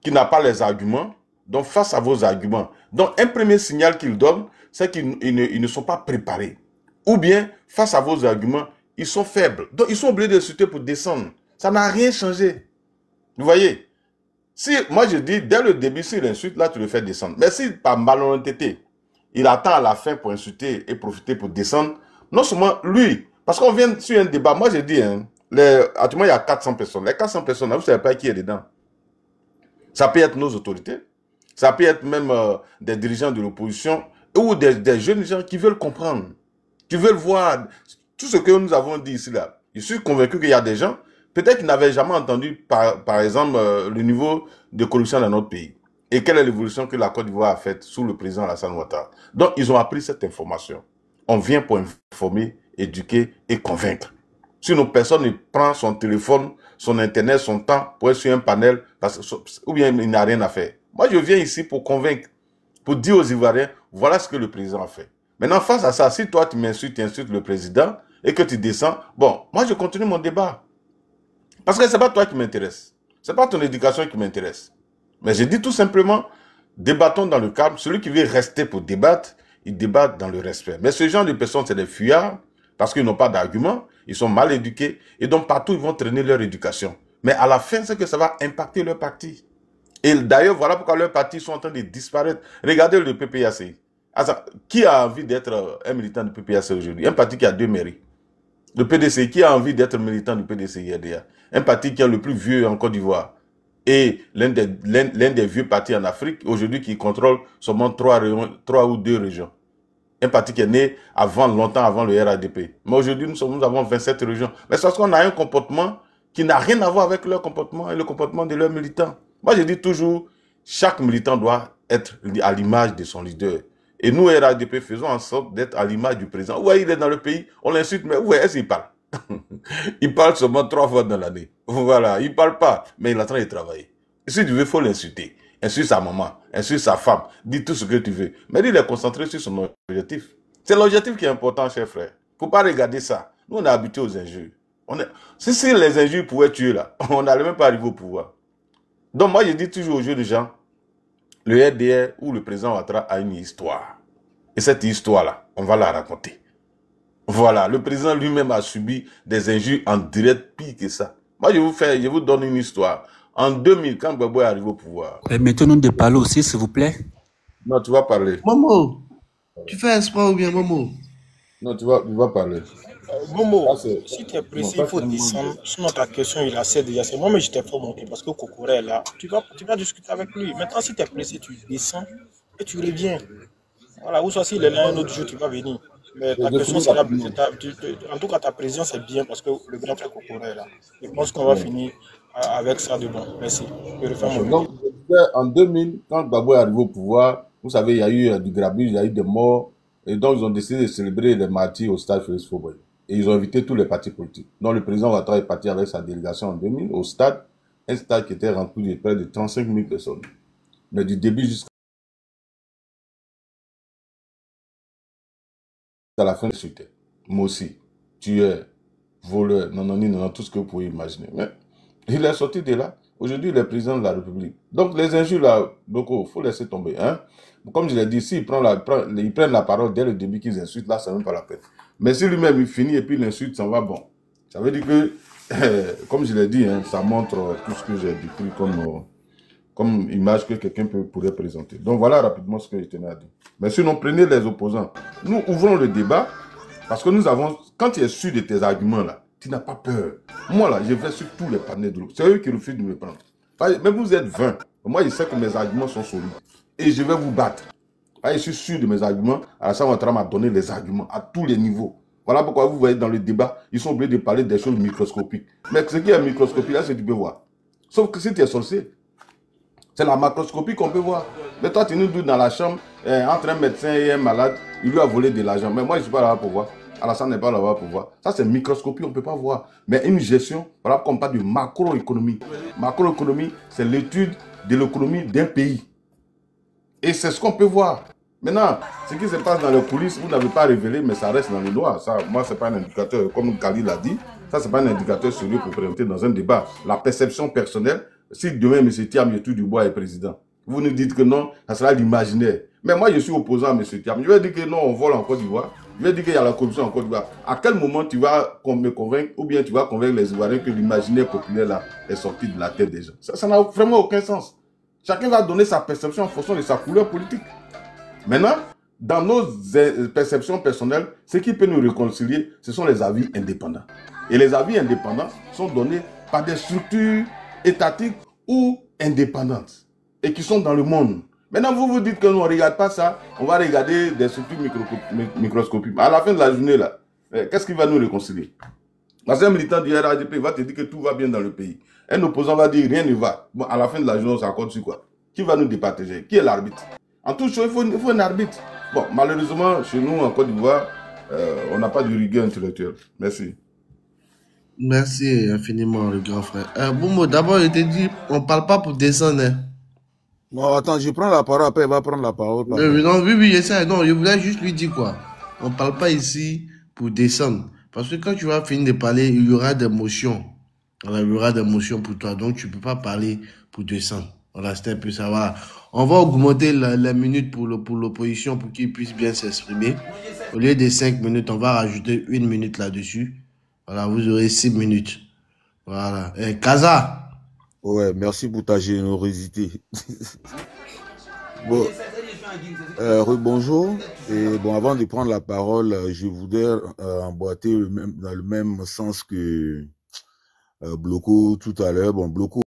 qu'il n'a pas les arguments. Donc, face à vos arguments, donc un premier signal qu'il donne, c'est qu'ils ne sont pas préparés. Ou bien, face à vos arguments, ils sont faibles. Donc, ils sont obligés d'insulter pour descendre. Ça n'a rien changé. Vous voyez? Si, moi je dis, dès le début, s'il insulte, là, tu le fais descendre. Mais si, par malhonnêteté, il attend à la fin pour insulter et profiter pour descendre, non seulement lui, parce qu'on vient sur un débat, moi je dis, Actuellement, il y a 400 personnes. Les 400 personnes, vous ne savez pas qui est dedans. Ça peut être nos autorités. Ça peut être même des dirigeants de l'opposition ou des jeunes gens qui veulent comprendre, qui veulent voir tout ce que nous avons dit ici. Là. Je suis convaincu qu'il y a des gens, peut-être qu'ils n'avaient jamais entendu, par exemple, le niveau de corruption dans notre pays. Et quelle est l'évolution que la Côte d'Ivoire a faite sous le président Alassane Ouattara. Donc, ils ont appris cette information. On vient pour informer, éduquer et convaincre. Sinon, personne ne prend son téléphone, son internet, son temps pour être sur un panel, ou bien il n'a rien à faire. Moi, je viens ici pour convaincre, pour dire aux Ivoiriens, voilà ce que le président a fait. Maintenant, face à ça, si toi, tu insultes le président et que tu descends, bon, moi, je continue mon débat. Parce que ce n'est pas toi qui m'intéresse. Ce n'est pas ton éducation qui m'intéresse. Mais je dis tout simplement, débattons dans le calme. Celui qui veut rester pour débattre, il débat dans le respect. Mais ce genre de personnes, c'est des fuyards, parce qu'ils n'ont pas d'arguments, ils sont mal éduqués, et donc partout, ils vont traîner leur éducation. Mais à la fin, c'est que ça va impacter leur parti. Et d'ailleurs, voilà pourquoi leurs partis sont en train de disparaître. Regardez le PPAC. Qui a envie d'être un militant du PPAC aujourd'hui? Un parti qui a 2 mairies. Le PDC, qui a envie d'être militant du PDC-IRDA? Un parti qui est le plus vieux en Côte d'Ivoire. Et l'un des vieux partis en Afrique, aujourd'hui, qui contrôle seulement 3 ou 2 régions. Un parti qui est né longtemps avant le RADP. Mais aujourd'hui, nous avons 27 régions. Mais c'est parce qu'on a un comportement qui n'a rien à voir avec leur comportement et le comportement de leurs militants. Moi, je dis toujours, chaque militant doit être à l'image de son leader. Et nous, RADP, faisons en sorte d'être à l'image du président. Ouais, il est dans le pays, on l'insulte, mais où est-ce qu'il parle? Il parle seulement 3 fois dans l'année. Voilà, il ne parle pas, mais il est en train de travailler. Si tu veux, il faut l'insulter. Insulte sa maman, insulte sa femme, dis tout ce que tu veux. Mais il est concentré sur son objectif. C'est l'objectif qui est important, cher frère. Il ne faut pas regarder ça. Nous, on est habitués aux injures. Si les injures pouvaient tuer, là, on n'allait même pas arriver au pouvoir. Donc moi, je dis toujours aux jeunes gens, le RDR ou le président Ouattara a une histoire. Et cette histoire-là, on va la raconter. Voilà, le président lui-même a subi des injures en direct, pire que ça. Moi, je vous donne une histoire. En 2000, quand Gbagbo est arrivé au pouvoir... Permettez-nous de parler aussi, s'il vous plaît. Non, tu vas parler. Momo, tu fais espoir ou bien Momo? Non, tu vas parler. Momo, si tu es précis, il faut descendre. Sinon, ta question, il a assez déjà. C'est moi, mais je t'ai fait monter parce que Kokora est là. Tu vas discuter avec lui. Maintenant, si tu es précis, tu descends et tu reviens. Voilà, ou soit s'il est là un autre jour, tu vas venir. Mais ta question sera... En tout cas, ta présence est bien parce que le grand frère Kokora est là. Je pense qu'on va finir avec ça de bon. Merci. Je refais mon Donc, en 2000, quand Gbagbo est arrivé au pouvoir, vous savez, il y a eu du grabuge, il y a eu des morts. Et donc, ils ont décidé de célébrer les martyrs au stade Félix Faure-Boigny. Et ils ont invité tous les partis politiques. Donc, le président Ouattara est parti avec sa délégation en 2000 au stade, un stade qui était rempli de près de 35 000 personnes. Mais du début jusqu'à la fin, c'était moi aussi, tueur, voleur, non, tout ce que vous pouvez imaginer. Mais il est sorti de là. Aujourd'hui, il est président de la République. Donc, les injures, là, beaucoup, il faut laisser tomber. Hein? Comme je l'ai dit, s'ils prennent la parole dès le début qu'ils insultent, là, ça n'est même pas la peine. Mais si lui-même, il finit et puis l'insulte, ça va bon. Ça veut dire que, comme je l'ai dit, hein, ça montre tout ce que j'ai décrit comme image que quelqu'un pourrait présenter. Donc, voilà rapidement ce que je tenais à dire. Mais sinon, prenez les opposants. Nous ouvrons le débat parce que nous avons, quand tu es sûr de tes arguments, là, tu n'as pas peur. Moi, là, je vais sur tous les panels de l'eau. C'est eux qui refusent de me prendre. Même vous êtes 20. Moi, je sais que mes arguments sont solides. Et je vais vous battre. Je suis sûr de mes arguments. Alassane Ouattara m'a donné les arguments à tous les niveaux. Voilà pourquoi vous voyez dans le débat, ils sont obligés de parler des choses microscopiques. Mais ce qui est microscopique, là, c'est que tu peux voir. Sauf que si tu es sorcier, c'est la macroscopie qu'on peut voir. Mais toi, tu nous doutes dans la chambre, entre un médecin et un malade, il lui a volé de l'argent. Mais moi, je ne suis pas là pour voir. Alassane n'est pas là pour voir. Ça, c'est microscopie, on ne peut pas voir. Mais une gestion, voilà qu'on parle de macroéconomie. Macroéconomie, c'est l'étude de l'économie d'un pays. Et c'est ce qu'on peut voir. Maintenant, ce qui se passe dans les coulisses, vous n'avez pas révélé, mais ça reste dans le noir. Ça, moi, ce n'est pas un indicateur, comme Khalil l'a dit, ça, ce n'est pas un indicateur sérieux pour présenter dans un débat. La perception personnelle, si demain, M. Thiam Yetou-Dubois est président, vous nous dites que non, ça sera l'imaginaire. Mais moi, je suis opposant à M. Thiam. Je vais dire que non, on vole en Côte d'Ivoire. Je vais dire qu'il y a la corruption en Côte d'Ivoire. À quel moment tu vas me convaincre, ou bien tu vas convaincre les Ivoiriens que l'imaginaire populaire là est sorti de la tête des gens? Ça n'a vraiment aucun sens. Chacun va donner sa perception en fonction de sa couleur politique. Maintenant, dans nos perceptions personnelles, ce qui peut nous réconcilier, ce sont les avis indépendants. Et les avis indépendants sont donnés par des structures étatiques ou indépendantes et qui sont dans le monde. Maintenant, vous vous dites que nous, on ne regarde pas ça, on va regarder des structures microscopiques. À la fin de la journée, là, qu'est-ce qui va nous réconcilier? Parce qu'un militant du RADP va te dire que tout va bien dans le pays. Un opposant va dire rien ne va. Bon, à la fin de la journée, on s'accorde sur quoi? Qui va nous départager? Qui est l'arbitre? En toute chose, il faut un arbitre. Bon, malheureusement, chez nous, en Côte d'Ivoire, on n'a pas de rigueur intellectuelle. Merci. Merci infiniment, le grand frère. Boumbo, d'abord, je t'ai dit, on ne parle pas pour descendre. Hein. Non, attends, je prends la parole, après il va prendre la parole. Non, oui, j'essaie. Non, je voulais juste lui dire quoi. On ne parle pas ici pour descendre. Parce que quand tu vas finir de parler, il y aura des motions. Voilà, il y aura des motions pour toi. Donc, tu ne peux pas parler pour descendre. Voilà, c'était un peu ça. Voilà. On va augmenter les minutes pour l'opposition pour qu'il puisse bien s'exprimer. Au lieu de 5 minutes, on va rajouter 1 minute là-dessus. Voilà, vous aurez 6 minutes. Voilà. Kaza. Ouais, merci pour ta générosité. Bon, bonjour. Et bon, avant de prendre la parole, je voudrais emboîter dans le même sens que Bloco tout à l'heure. Bon, Bloco